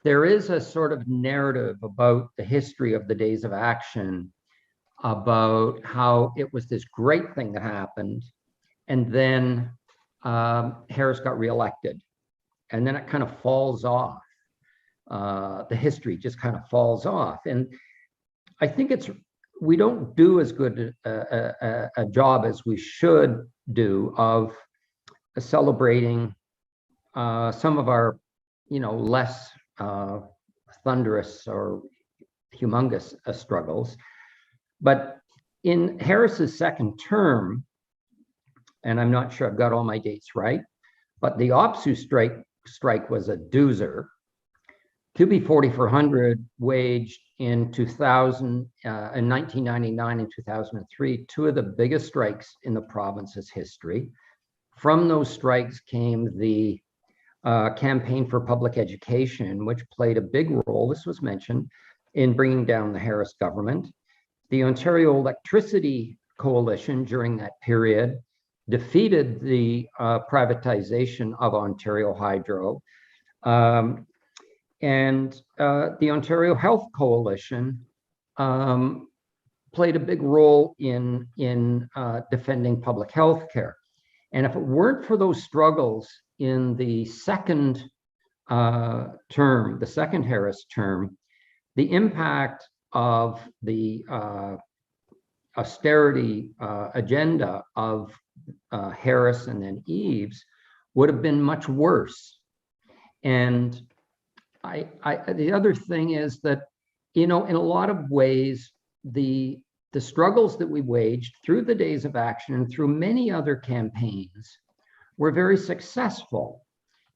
S21: there is a sort of narrative about the history of the Days of Action, about how it was this great thing that happened, and then Harris got reelected. And then it kind of falls off. The history just kind of falls off. And I think we don't do as good a job as we should do of celebrating some of our, less thunderous or humongous struggles. But in Harris's second term, and I'm not sure I've got all my dates right, but the OPSEU strike was a doozer. QB 4400 waged in 1999 and 2003, 2 of the biggest strikes in the province's history. From those strikes came the Campaign for Public Education, which played a big role, this was mentioned, in bringing down the Harris government. The Ontario Electricity Coalition during that period defeated the privatization of Ontario Hydro, and the Ontario Health Coalition played a big role in defending public health care. And if it weren't for those struggles in the second term, the second Harris term, the impact of the austerity agenda of Harris and then Eves would have been much worse. And the other thing is that, in a lot of ways, the struggles that we waged through the Days of Action and through many other campaigns were very successful,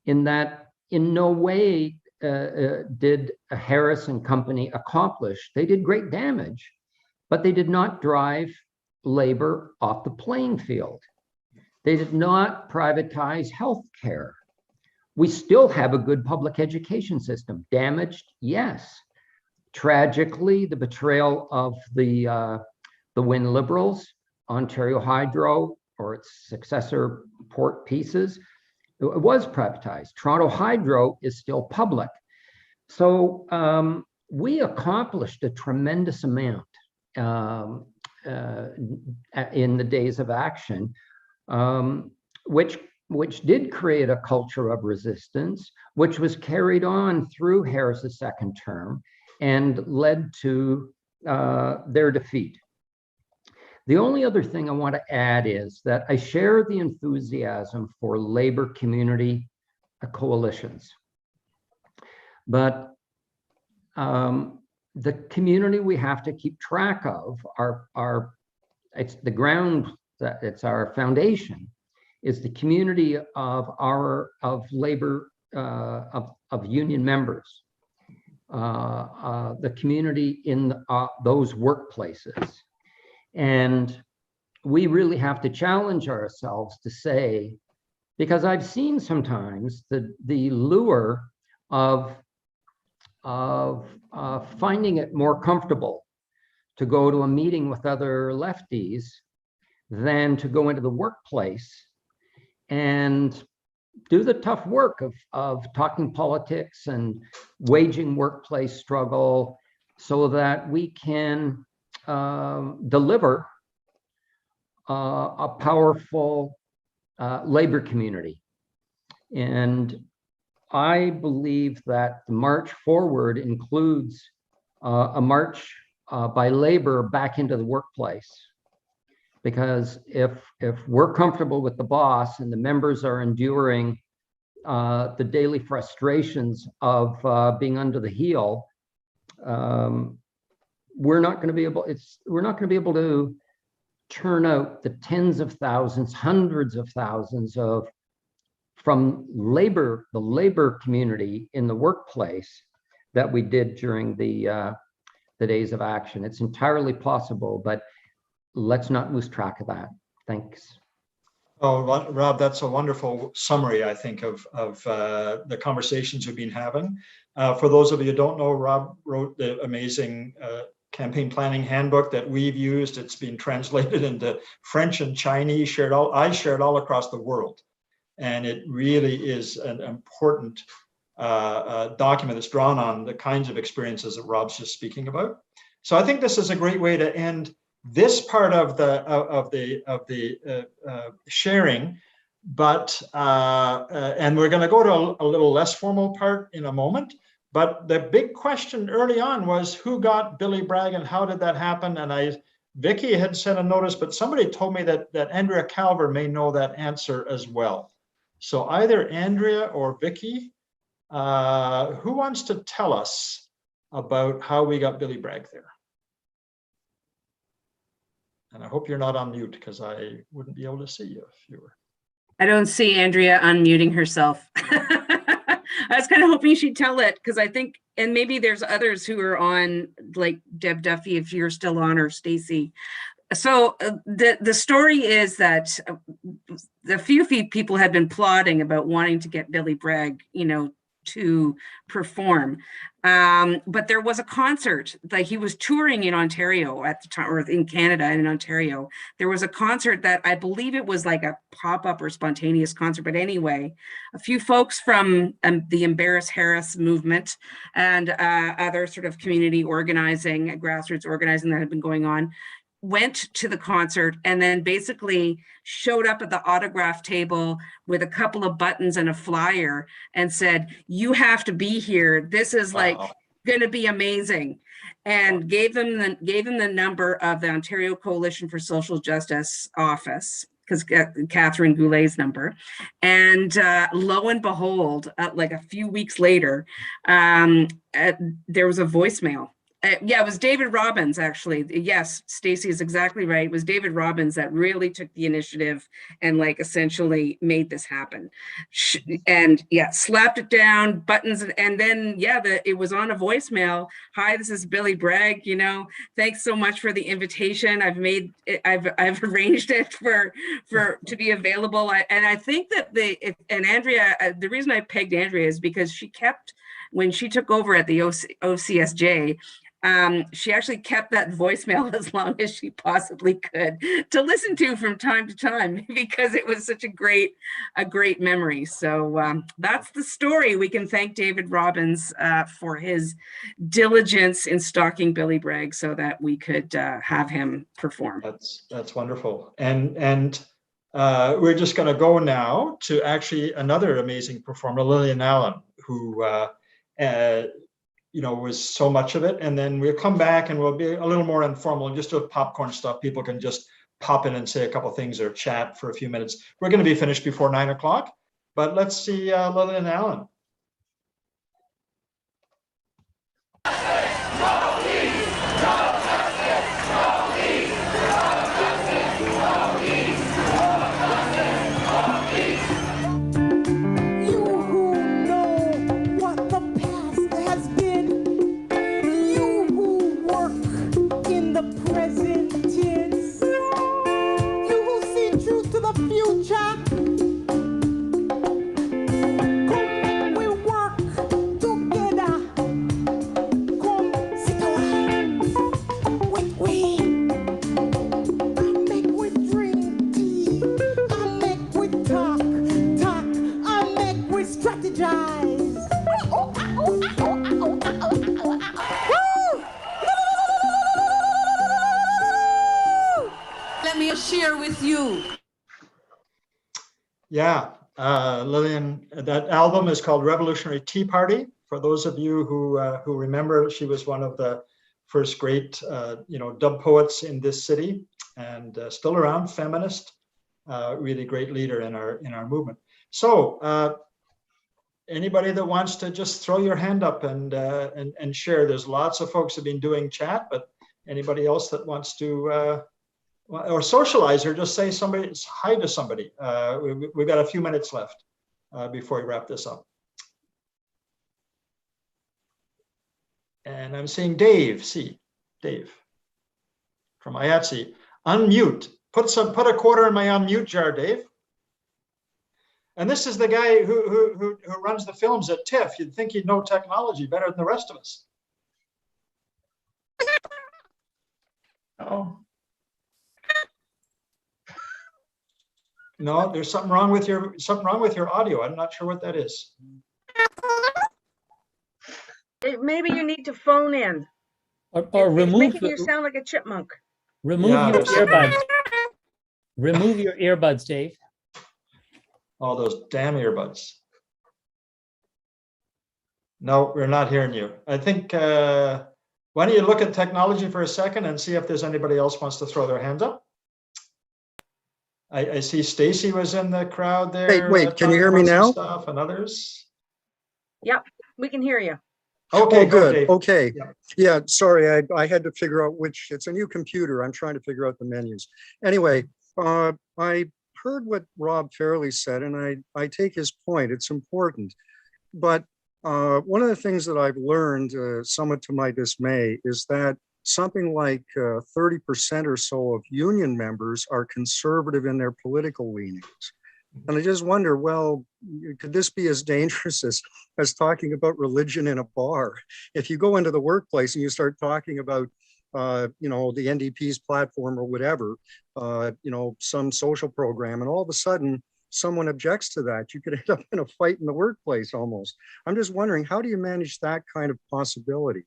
S21: in that in no way did Harris and company accomplish. They did great damage, but they did not drive labor off the playing field. They did not privatize healthcare. We still have a good public education system. Damaged, yes. Tragically, the betrayal of the Wynne Liberals, Ontario Hydro, or its successor Port Pieces, it was privatized. Toronto Hydro is still public. So we accomplished a tremendous amount in the Days of Action, which did create a culture of resistance, which was carried on through Harris's second term and led to their defeat. The only other thing I want to add is that I share the enthusiasm for labor community coalitions, but the community we have to keep track of, it's the ground, it's our foundation, is the community of labor, of union members, the community in those workplaces. And we really have to challenge ourselves to say, because I've seen sometimes the lure of finding it more comfortable to go to a meeting with other lefties than to go into the workplace and do the tough work of talking politics and waging workplace struggle so that we can deliver a powerful labor community. And I believe that the march forward includes a march by labor back into the workplace. Because if we're comfortable with the boss and the members are enduring the daily frustrations of being under the heel, we're not going to be able to turn out the tens of thousands, hundreds of thousands of from the labor community in the workplace that we did during the days of action. It's entirely possible, but let's not lose track of that. Thanks.
S1: Oh, Rob, that's a wonderful summary, I think, of the conversations we've been having. For those of you who don't know, Rob wrote the amazing campaign planning handbook that we've used. It's been translated into French and Chinese, I shared all across the world. And it really is an important document that's drawn on the kinds of experiences that Rob's just speaking about. So I think this is a great way to end this part of the sharing, but and we're going to go to a little less formal part in a moment. But the big question early on was who got Billy Bragg and how did that happen? And Vicky had sent a notice, but somebody told me that Andrea Calver may know that answer as well. So either Andrea or Vicky, who wants to tell us about how we got Billy Bragg there? And I hope you're not on mute because I wouldn't be able to see you if you were.
S15: I don't see Andrea unmuting herself. I was kind of hoping she'd tell it because I think, and maybe there's others who are on, like Deb Duffy, if you're still on, or Stacy. So the story is that the few people had been plotting about wanting to get Billy Bragg, to perform. But there was a concert, like he was touring in Ontario at the time, or in Canada and in Ontario. There was a concert that I believe it was like a pop-up or spontaneous concert. But anyway, a few folks from the Embarrass Harris movement and other sort of community organizing, grassroots organizing that had been going on, went to the concert and then basically showed up at the autograph table with a couple of buttons and a flyer and said, "You have to be here. This is like going to be amazing." And gave them the number of the Ontario Coalition for Social Justice office, because Catherine Goulet's number. And lo and behold, like a few weeks later, there was a voicemail. Yeah, it was David Robbins, actually. Yes, Stacy is exactly right. It was David Robbins that really took the initiative and like essentially made this happen. And yeah, slapped it down, buttons, and then yeah, it was on a voicemail. "Hi, this is Billy Bragg. Thanks so much for the invitation. I've arranged it to be available." And I think that and Andrea, the reason I pegged Andrea is because she kept, when she took over at the OCSJ, she actually kept that voicemail as long as she possibly could to listen to from time to time, because it was such a great memory. So that's the story. We can thank David Robbins for his diligence in stalking Billy Bragg so that we could have him perform.
S1: That's wonderful. And we're just going to go now to actually another amazing performer, Lillian Allen, who was so much of it. And then we'll come back and we'll be a little more informal and just do popcorn stuff. People can just pop in and say a couple of things or chat for a few minutes. We're going to be finished before 9 o'clock, but let's see Lillian Allen.
S3: Let me share with
S20: you.
S1: Yeah, Lillian, that album is called Revolutionary Tea Party. For those of you who remember, she was one of the first great, dub poets in this city, and still around, feminist, really great leader in our movement. So, anybody that wants to just throw your hand up and share. There's lots of folks have been doing chat, but anybody else that wants to or socialize or just say hi to somebody. We've got a few minutes left before we wrap this up. And I'm seeing Dave from IATSE. Unmute. Put a quarter in my unmute jar, Dave. And this is the guy who runs the films at TIFF. You'd think he'd know technology better than the rest of us. Oh. No, there's something wrong with your audio. I'm not sure what that is.
S4: Maybe you need to phone in.
S2: Or remove.
S4: It's making you sound like a chipmunk.
S2: Remove your earbuds. Remove your earbuds, Dave.
S1: All those damn earbuds. No, we're not hearing you. I think, why don't you look at technology for a second and see if there's anybody else wants to throw their hands up? I see Stacy was in the crowd there.
S3: Wait, can you hear me now?
S1: Stuff and others.
S4: Yep, we can hear you.
S1: Okay,
S3: oh, good.
S1: Go,
S3: okay. Yeah, sorry, I had to figure out which, it's a new computer. I'm trying to figure out the menus. Anyway, I heard what Rob Fairley said, and I take his point. It's important. But one of the things that I've learned, somewhat to my dismay, is that something like 30% or so of union members are conservative in their political leanings. And I just wonder, well, could this be as dangerous as talking about religion in a bar? If you go into the workplace and you start talking about, the NDP's platform or whatever, some social program, and all of a sudden someone objects to that, you could end up in a fight in the workplace almost. I'm just wondering, how do you manage that kind of possibility?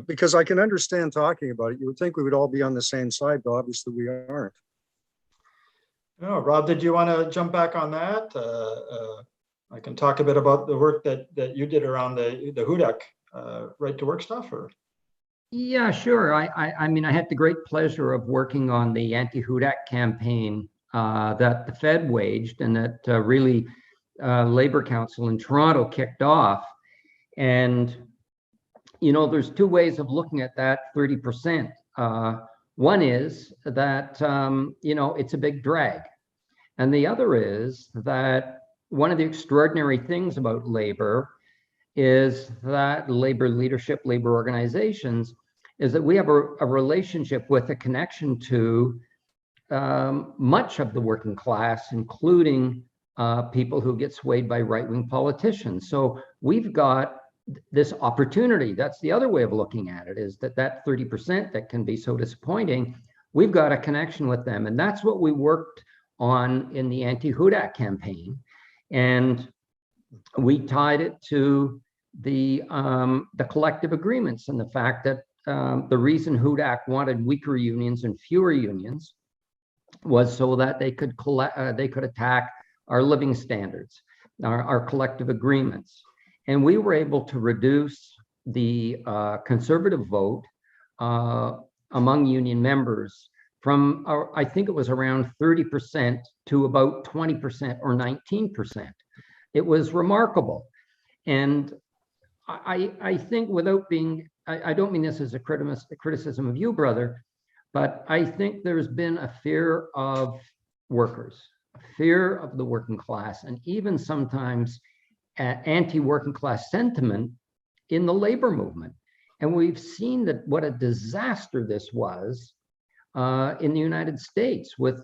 S3: Because I can understand talking about it. You would think we would all be on the same side, but obviously we aren't.
S1: No, Rob, did you want to jump back on that? I can talk a bit about the work that you did around the HUDAC right to work stuff, or?
S21: Yeah, sure. I mean, I had the great pleasure of working on the anti-HUDAC campaign that the Fed waged, and that really Labor Council in Toronto kicked off. And there's two ways of looking at that 30%. One is that, it's a big drag. And the other is that one of the extraordinary things about labor is that labor leadership, labor organizations, is that we have a relationship with a connection to much of the working class, including people who get swayed by right-wing politicians. So we've got this opportunity. That's the other way of looking at it, is that 30% that can be so disappointing, we've got a connection with them. And that's what we worked on in the anti-HUDAC campaign. And we tied it to the collective agreements and the fact that the reason HUDAC wanted weaker unions and fewer unions was so that they could attack our living standards, our collective agreements. And we were able to reduce the conservative vote among union members from, I think it was around 30% to about 20% or 19%. It was remarkable. And I think, without being, I don't mean this as a criticism of you, brother, but I think there's been a fear of workers, a fear of the working class, and even sometimes anti-working class sentiment in the labor movement. And we've seen that what a disaster this was in the United States with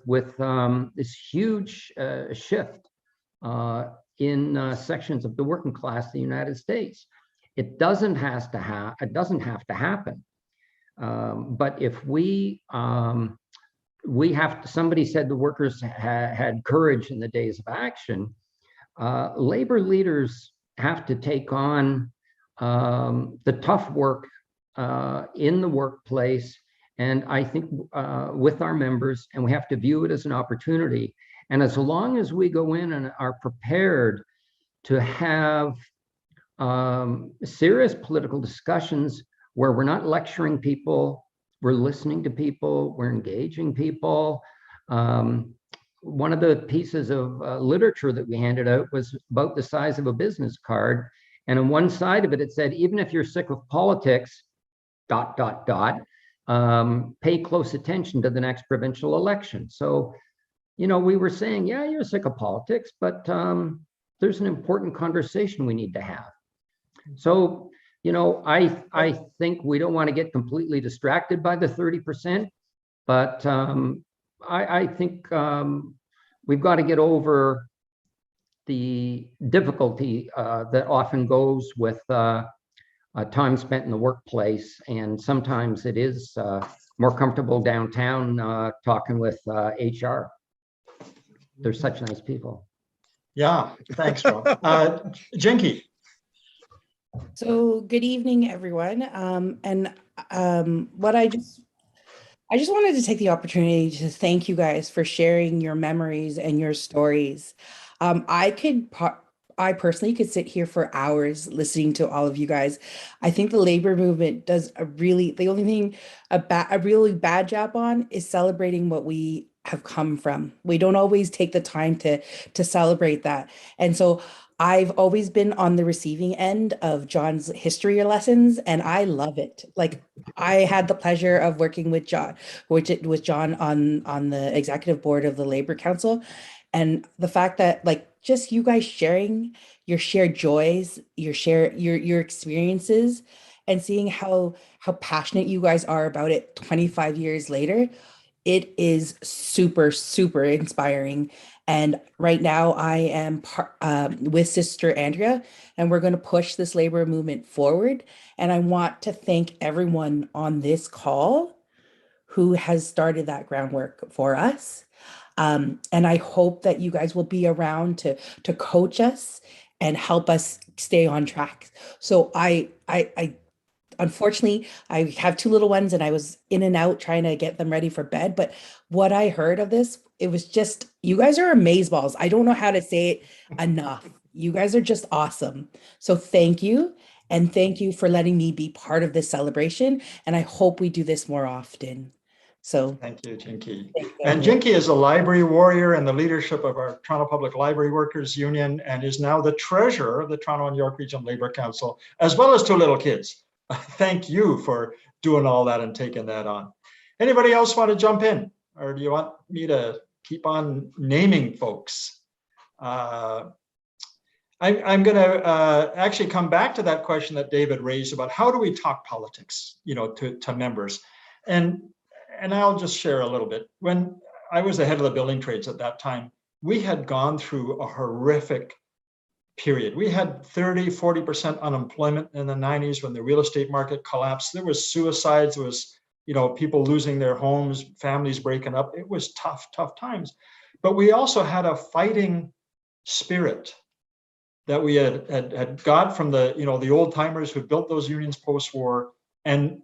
S21: this huge shift in sections of the working class in the United States. It doesn't have to happen. But if we have to, somebody said the workers had courage in the days of action. Labor leaders have to take on the tough work in the workplace And I think with our members, and we have to view it as an opportunity. And as long as we go in and are prepared to have serious political discussions where we're not lecturing people, we're listening to people, we're engaging people. One of the pieces of literature that we handed out was about the size of a business card. And on one side of it, it said, even if you're sick of politics, ... pay close attention to the next provincial election. So, you know, we were saying, yeah, you're sick of politics, but there's an important conversation we need to have. So, you know, I think we don't want to get completely distracted by the 30%, but I think we've got to get over the difficulty that often goes with time spent in the workplace. And sometimes it is more comfortable downtown talking with HR. They're such nice people.
S1: Yeah, thanks, Rob. Jinky.
S5: So good evening, everyone. What I just wanted to take the opportunity to thank you guys for sharing your memories and your stories. I personally could sit here for hours listening to all of you guys. I think the labor movement does the only thing a really bad job on is celebrating what we have come from. We don't always take the time to celebrate that. And so I've always been on the receiving end of John's history lessons, and I love it. Like, I had the pleasure of working with John, on the executive board of the Labor Council. And the fact that, like, just you guys sharing your shared joys, your experiences, and seeing how passionate you guys are about it 25 years later, it is super, super inspiring. And right now I am with Sister Andrea, and we're going to push this labor movement forward. And I want to thank everyone on this call who has started that groundwork for us. And I hope that you guys will be around to coach us and help us stay on track. So I unfortunately, I have 2 little ones, and I was in and out trying to get them ready for bed. But what I heard of this, it was just, you guys are amazeballs. I don't know how to say it enough. You guys are just awesome. So thank you. And thank you for letting me be part of this celebration. And I hope we do this more often. So
S1: thank you, Jinky. And Jinky is a library warrior in the leadership of our Toronto Public Library Workers Union, and is now the treasurer of the Toronto and York Region Labor Council, as well as 2 little kids. Thank you for doing all that and taking that on. Anybody else want to jump in, or do you want me to keep on naming folks? I'm going to actually come back to that question that David raised about how do we talk politics, you know, to members. And I'll just share a little bit. When I was the head of the building trades at that time, we had gone through a horrific period. We had 30–40% unemployment in the 90s when the real estate market collapsed. There was suicides, there was, you know, people losing their homes, families breaking up. It was tough times. But we also had a fighting spirit that we had got from the, you know, the old timers who built those unions post-war. And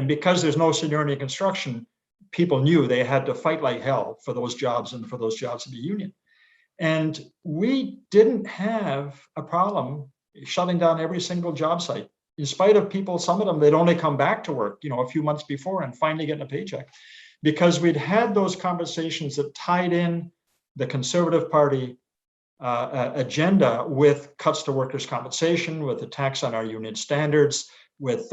S1: because there's no seniority in construction, people knew they had to fight like hell for those jobs and for those jobs to be union. And we didn't have a problem shutting down every single job site, in spite of people, some of them, they'd only come back to work, you know, a few months before and finally getting a paycheck, because we'd had those conversations that tied in the Conservative Party agenda with cuts to workers' compensation, with attacks on our union standards, with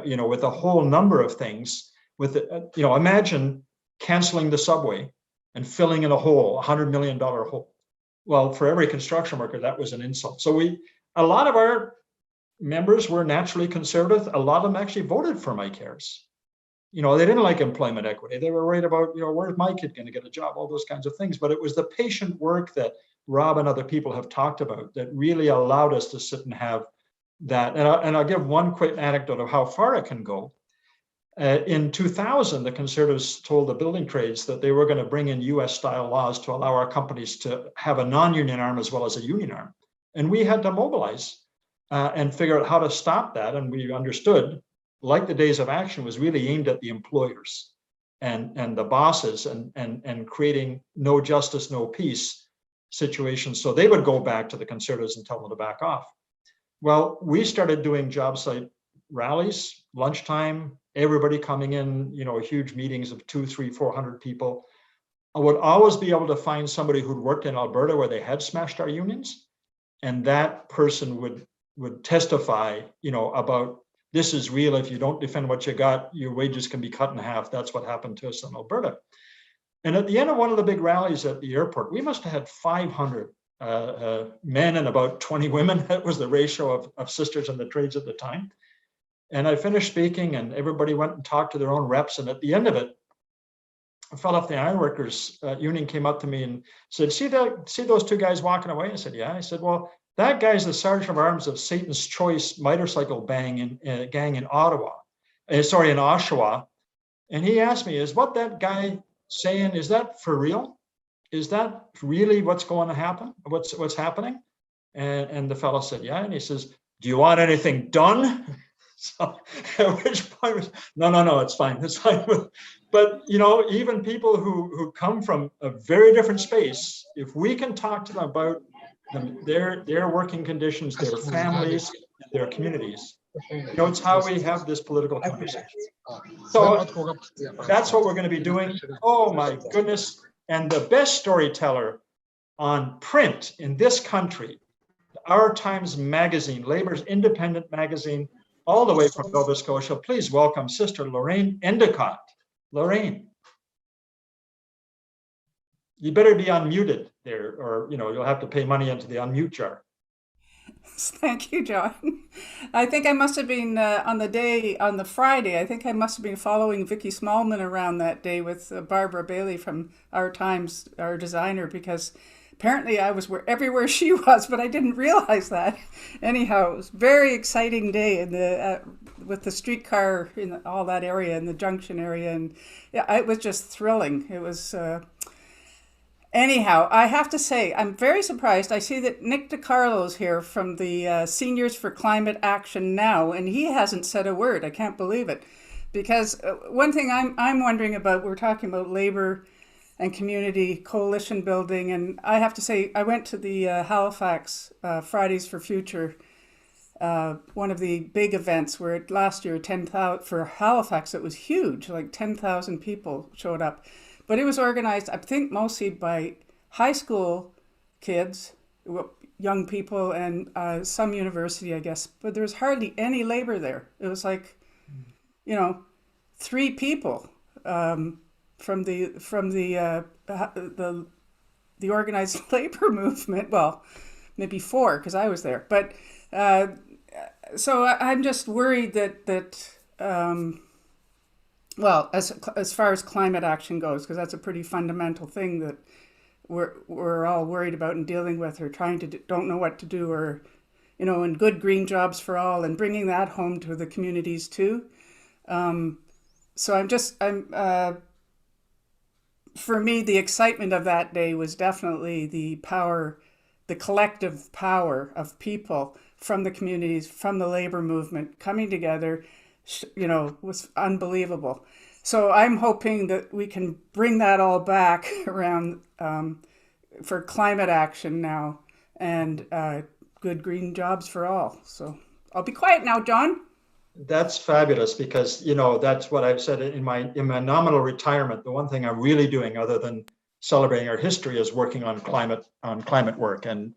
S1: you know, with a whole number of things. With you know, imagine canceling the subway and filling in a hole, $100 million hole. Well, for every construction worker, that was an insult. So a lot of our members were naturally conservative. A lot of them actually voted for Mike Harris. You know, they didn't like employment equity. They were worried about, you know, where's my kid going to get a job, all those kinds of things. But it was the patient work that Rob and other people have talked about that really allowed us to sit and have that. And I'll give one quick anecdote of how far it can go. In 2000, the Conservatives told the building trades that they were going to bring in US-style laws to allow our companies to have a non-union arm as well as a union arm. And we had to mobilize and figure out how to stop that. And we understood like the Days of Action, was really aimed at the employers and the bosses and creating no justice, no peace situations. So they would go back to the Conservatives and tell them to back off. Well, we started doing job site rallies, lunchtime, everybody coming in, huge meetings of 200, 300, 400 people. I would always be able to find somebody who'd worked in Alberta where they had smashed our unions. And that person would testify, about this is real. If you don't defend what you got, your wages can be cut in half. That's what happened to us in Alberta. And at the end of one of the big rallies at the airport, we must have had 500 men and about 20 women. That was the ratio of sisters in the trades at the time. And I finished speaking and everybody went and talked to their own reps. And at the end of it, a fellow off the Ironworkers Union came up to me and said, see those two guys walking away? I said, yeah. I said, well, that guy's the Sergeant of Arms of Satan's Choice motorcycle gang in Ottawa, in Oshawa. And he asked me, is what that guy saying, is that for real? Is that really what's going to happen? What's happening? And the fellow said, yeah. And he says, do you want anything done? So at which point, no, it's fine. It's fine. But, even people who come from a very different space, if we can talk to them about their working conditions, their families, their communities, it's how we have this political conversation. So that's what we're going to be doing. Oh my goodness. And the best storyteller on print in this country, Our Times Magazine, Labor's independent magazine, all the way from Nova Scotia. Please welcome Sister Lorraine Endicott. Lorraine. You better be unmuted there, or you'll have to pay money into the unmute jar.
S8: Thank you, John. I think I must have been on the Friday, I think I must have been following Vicky Smallman around that day with Barbara Bailey from Our Times, our designer, because apparently I was everywhere she was, but I didn't realize that. Anyhow, it was a very exciting day with the streetcar in all that area, in the Junction area, and yeah, it was just thrilling. It was. Anyhow, I have to say, I'm very surprised. I see that Nick DiCarlo's here from the Seniors for Climate Action Now, and he hasn't said a word. I can't believe it. Because one thing I'm wondering about, we're talking about labor and community coalition building, and I have to say, I went to the Halifax Fridays for Future, one of the big events where last year, 10,000, for Halifax, it was huge, like 10,000 people showed up. But it was organized, I think, mostly by high school kids, young people, and some university, I guess. But there was hardly any labor there. It was like, 3 people from the organized labor movement. Well, maybe 4 because I was there. But so I'm just worried that. Well, as far as climate action goes, because that's a pretty fundamental thing that we're all worried about and dealing with, or trying to don't know what to do, or and good green jobs for all, and bringing that home to the communities too. So for me, the excitement of that day was definitely the power, the collective power of people from the communities, from the labor movement coming together. Was unbelievable. So I'm hoping that we can bring that all back around for climate action now, and good green jobs for all. So I'll be quiet now, John.
S1: That's fabulous, because that's what I've said in my nominal retirement. The one thing I'm really doing, other than celebrating our history, is working on climate work, and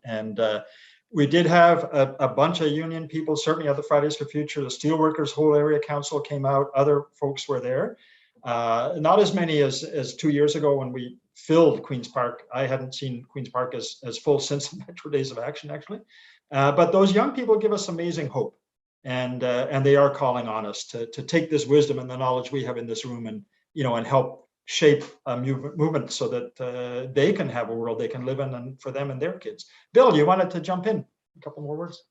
S1: we did have a bunch of union people, certainly at the Fridays for Future. The Steelworkers Whole Area Council came out. Other folks were there. Not as many as 2 years ago when we filled Queen's Park. I hadn't seen Queen's Park as full since the Metro Days of Action, actually. But those young people give us amazing hope. And they are calling on us to take this wisdom and the knowledge we have in this room and help shape a movement so that they can have a world they can live in, and for them and their kids. Bill, you wanted to jump in? A couple more words.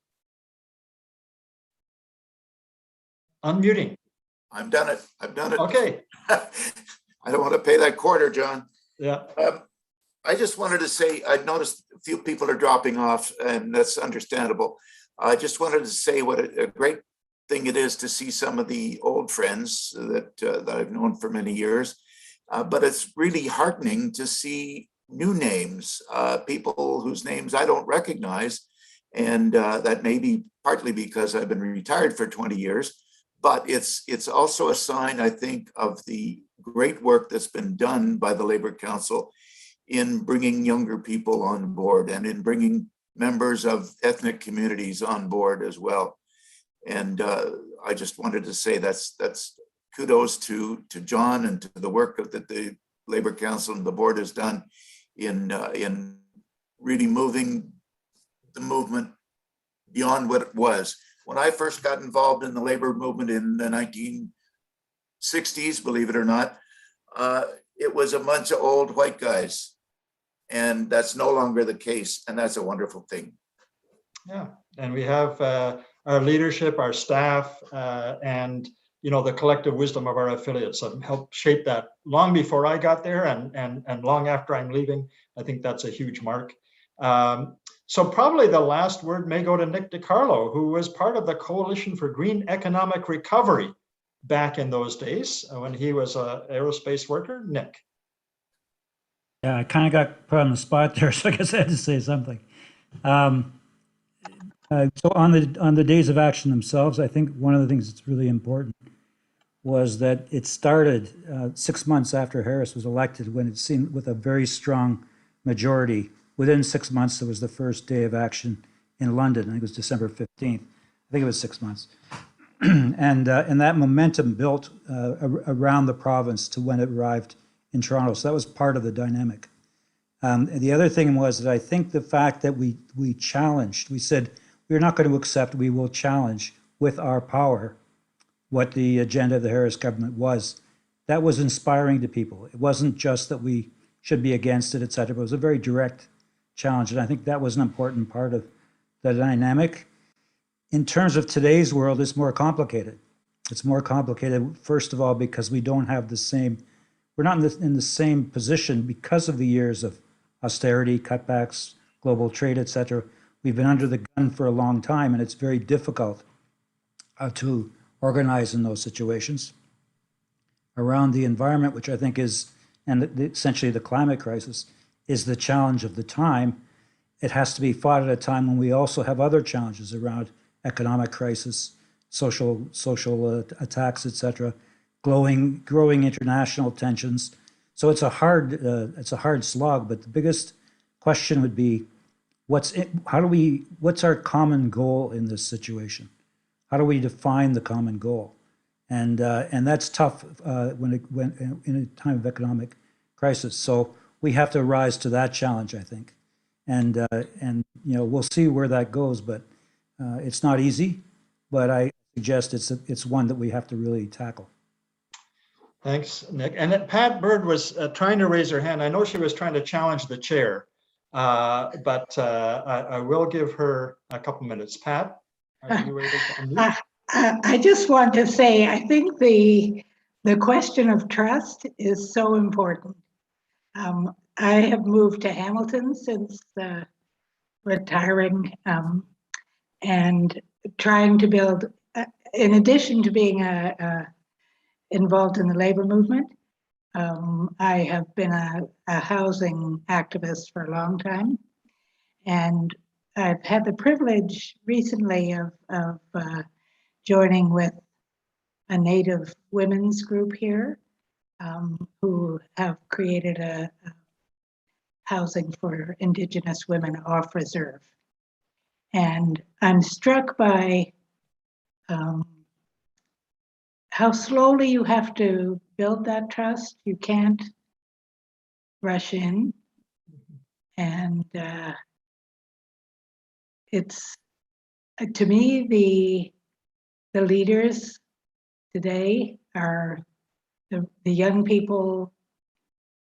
S1: Unmuting.
S6: I've done it.
S1: Okay.
S6: I don't want to pay that quarter, John.
S1: Yeah.
S6: I just wanted to say, I noticed a few people are dropping off, and that's understandable. I just wanted to say what a great thing it is to see some of the old friends that I've known for many years. But it's really heartening to see new names, people whose names I don't recognize. And that may be partly because I've been retired for 20 years, but it's also a sign, I think, of the great work that's been done by the Labour Council in bringing younger people on board and in bringing members of ethnic communities on board as well. And I just wanted to say that's kudos to John and to the work that the Labour Council and the board has done in really moving the movement beyond what it was. When I first got involved in the labor movement in the 1960s, believe it or not, it was a bunch of old white guys. And that's no longer the case. And that's a wonderful thing.
S1: Yeah, and we have our leadership, our staff, and the collective wisdom of our affiliates have helped shape that long before I got there and long after I'm leaving. I think that's a huge mark. So probably the last word may go to Nick DiCarlo, who was part of the Coalition for Green Economic Recovery back in those days when he was an aerospace worker. Nick.
S10: Yeah, I kind of got put on the spot there, so I guess I had to say something. So on the days of action themselves, I think one of the things that's really important was that it started 6 months after Harris was elected, when it seemed with a very strong majority. Within 6 months, there was the first day of action in London. I think it was December 15th. I think it was 6 months. And that momentum built around the province to when it arrived in Toronto. So that was part of the dynamic. The other thing was that I think the fact that we challenged, we said, we're not going to accept, we will challenge with our power what the agenda of the Harris government was. That was inspiring to people. It wasn't just that we should be against it, et cetera, but it was a very direct challenge. And I think that was an important part of the dynamic. In terms of today's world, it's more complicated. It's more complicated, first of all, because we don't have the same, we're not in the same position because of the years of austerity, cutbacks, global trade, et cetera. We've been under the gun for a long time, and it's very difficult to organize in those situations. Around the environment, which I think is, and essentially the climate crisis, is the challenge of the time. It has to be fought at a time when we also have other challenges around economic crisis, social attacks, et cetera, growing international tensions. So it's a hard slog, but the biggest question would be, what's our common goal in this situation? How do we define the common goal? And that's tough when in a time of economic crisis. So we have to rise to that challenge, I think. And we'll see where that goes, but it's not easy, but I suggest it's one that we have to really tackle.
S1: Thanks, Nick. And Pat Bird was trying to raise her hand. I know she was trying to challenge the chair, but I will give her a couple minutes. Pat, are you able to unmute?
S22: I just want to say, I think the question of trust is so important. I have moved to Hamilton since retiring and trying to build, in addition to being involved in the labor movement, I have been a housing activist for a long time. And I've had the privilege recently of joining with a Native women's group here who have created a housing for Indigenous women off reserve. And I'm struck by how slowly you have to build that trust. You can't rush in. And it's, to me, the leaders today are the young people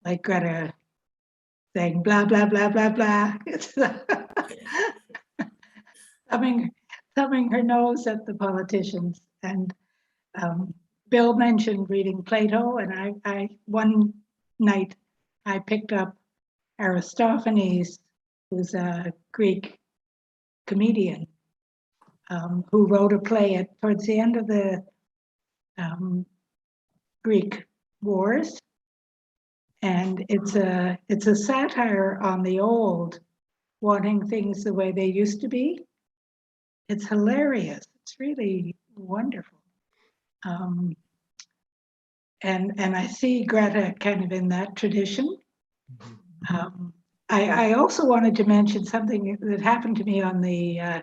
S22: like Greta saying blah, blah, blah, blah, blah. It's thumbing her nose at the politicians. And Bill mentioned reading Plato, and I one night I picked up Aristophanes, who's a Greek comedian, who wrote a play towards the end of the Greek wars. And it's a satire on the old, wanting things the way they used to be. It's hilarious. It's really wonderful. And I see Greta kind of in that tradition. I also wanted to mention something that happened to me on the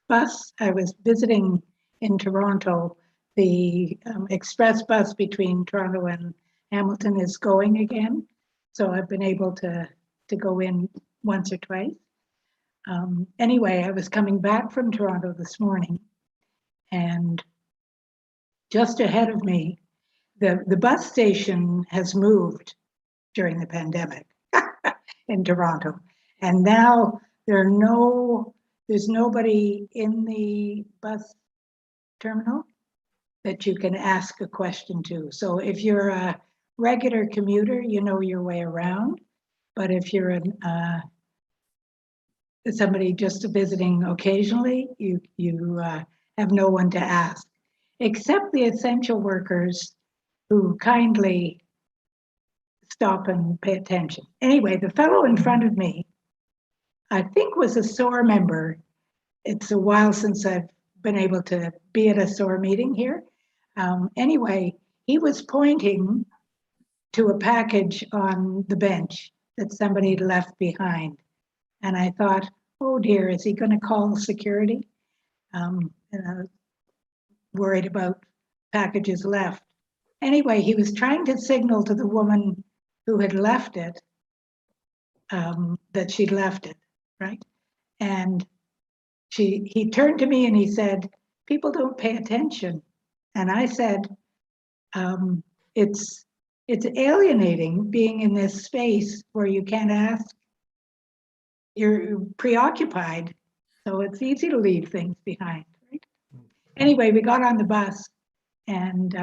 S22: bus. I was visiting in Toronto. The express bus between Toronto and Hamilton is going again. So I've been able to go in once or twice. Anyway, I was coming back from Toronto this morning, and just ahead of me, the bus station has moved during the pandemic in Toronto. And now there's nobody in the bus terminal that you can ask a question to. So if you're a regular commuter, you know your way around. But if you're somebody just visiting occasionally, you have no one to ask, except the essential workers who kindly stop and pay attention. Anyway, the fellow in front of me, I think was a SOAR member. It's a while since I've been able to be at a SOAR meeting here. Anyway, he was pointing to a package on the bench that somebody had left behind. And I thought, oh dear, is he going to call security? And I was worried about packages left. Anyway, he was trying to signal to the woman who had left it that she'd left it, right? And he turned to me and he said, people don't pay attention. And I said, it's alienating being in this space where you can't ask. You're preoccupied, so it's easy to leave things behind, right? Anyway, we got on the bus, and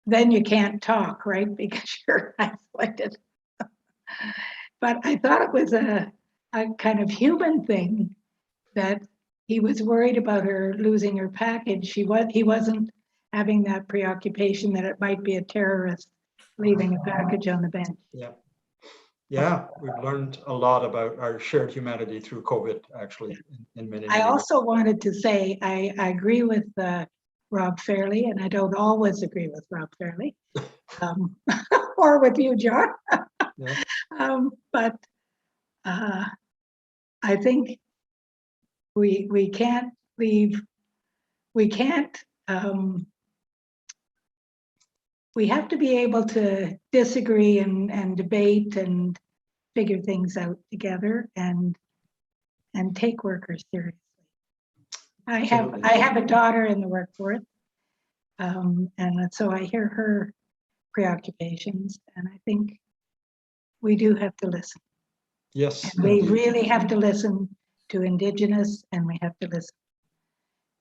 S22: then you can't talk, right? Because you're isolated. But I thought it was a kind of human thing that he was worried about her losing her package. He wasn't having that preoccupation that it might be a terrorist leaving a package on the bench.
S1: Yeah, we've learned a lot about our shared humanity through COVID, actually, in many
S22: I
S1: ways.
S22: also wanted to say I agree with Rob Fairley, and I don't always agree with Rob Fairley, or with you, John. But I think we can't leave. We have to be able to disagree and debate and figure things out together and take workers seriously. I have a daughter in the workforce, and so I hear her preoccupations, and I think we do have to listen.
S1: Yes.
S22: And we really have to listen to Indigenous, and we have to listen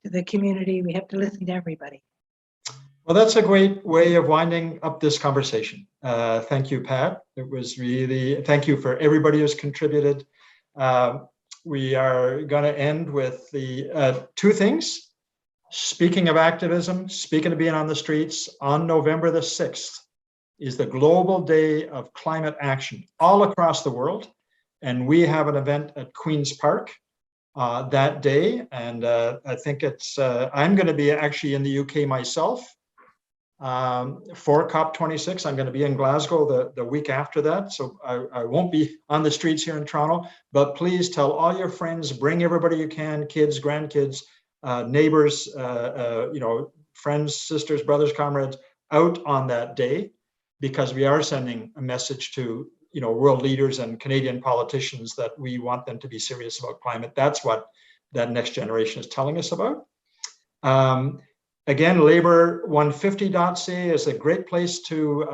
S22: to the community. We have to listen to everybody.
S1: Well, that's a great way of winding up this conversation. Thank you, Pat. It was really, thank you for everybody who's contributed. We are going to end with the two things. Speaking of activism, speaking of being on the streets, on November the 6th is the Global Day of Climate Action all across the world. And we have an event at Queen's Park that day. And I think it's, I'm going to be actually in the UK myself. For COP26, I'm going to be in Glasgow the week after that, so I won't be on the streets here in Toronto, but please tell all your friends, bring everybody you can, kids, grandkids, neighbors, friends, sisters, brothers, comrades, out on that day, because we are sending a message to world leaders and Canadian politicians that we want them to be serious about climate. That's what that next generation is telling us about. Again, labor150.ca is a great place to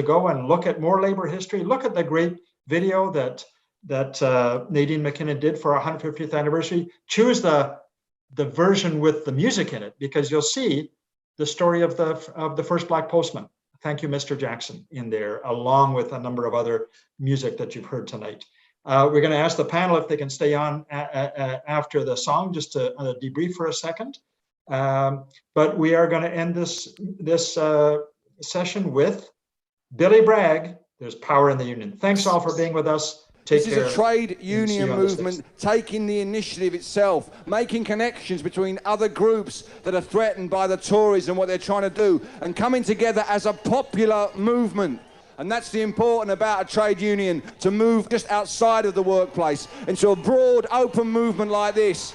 S1: go and look at more labor history. Look at the great video that Nadine McKinnon did for our 150th anniversary. Choose the version with the music in it, because you'll see the story of the first Black postman. Thank you, Mr. Jackson, in there, along with a number of other music that you've heard tonight. We're going to ask the panel if they can stay on after the song, just to debrief for a second. But we are going to end this session with Billy Bragg. There's power in the union. Thanks all for being with us. Take care.
S12: This is a trade union movement taking the initiative itself, making connections between other groups that are threatened by the Tories and what they're trying to do, and coming together as a popular movement. And that's the important about a trade union, to move just outside of the workplace into a broad, open movement like this.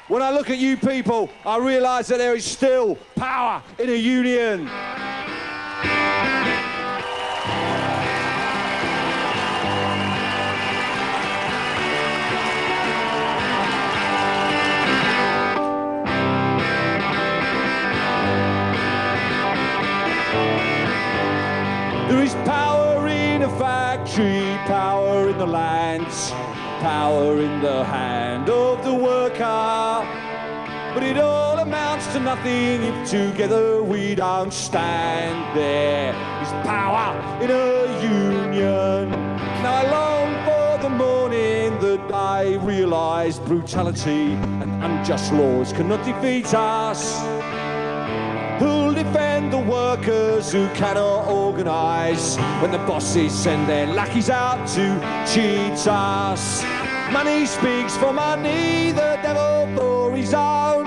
S12: When I look at you people, I realise that there is still power in a union. There is power in a factory, power in the lands, power in the hand of the worker. But it all amounts to nothing if together we don't stand. There is power in a union. Now I long for the morning that I realise brutality and unjust laws cannot defeat us. Who'll defend the workers who cannot organise when the bosses send their lackeys out to cheat us? Money speaks for money, the devil for his own.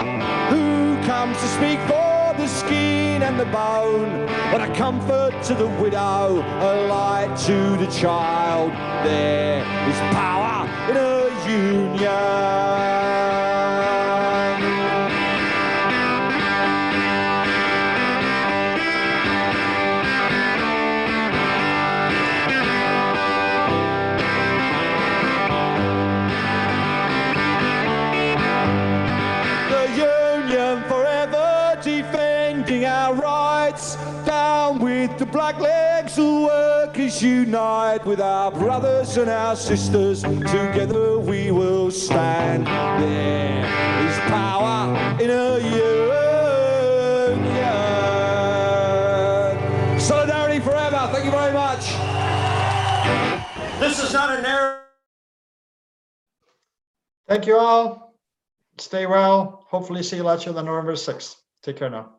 S12: Who comes to speak for the skin and the bone? But a comfort to the widow, a light to the child. There is power in a union. Our rights, down with the black legs, the workers unite with our brothers and our sisters, together we will stand. There is power in a union. Solidarity forever. Thank you very much.
S1: This is not a narrative. Thank you all. Stay well. Hopefully see you later on November 6th. Take care now.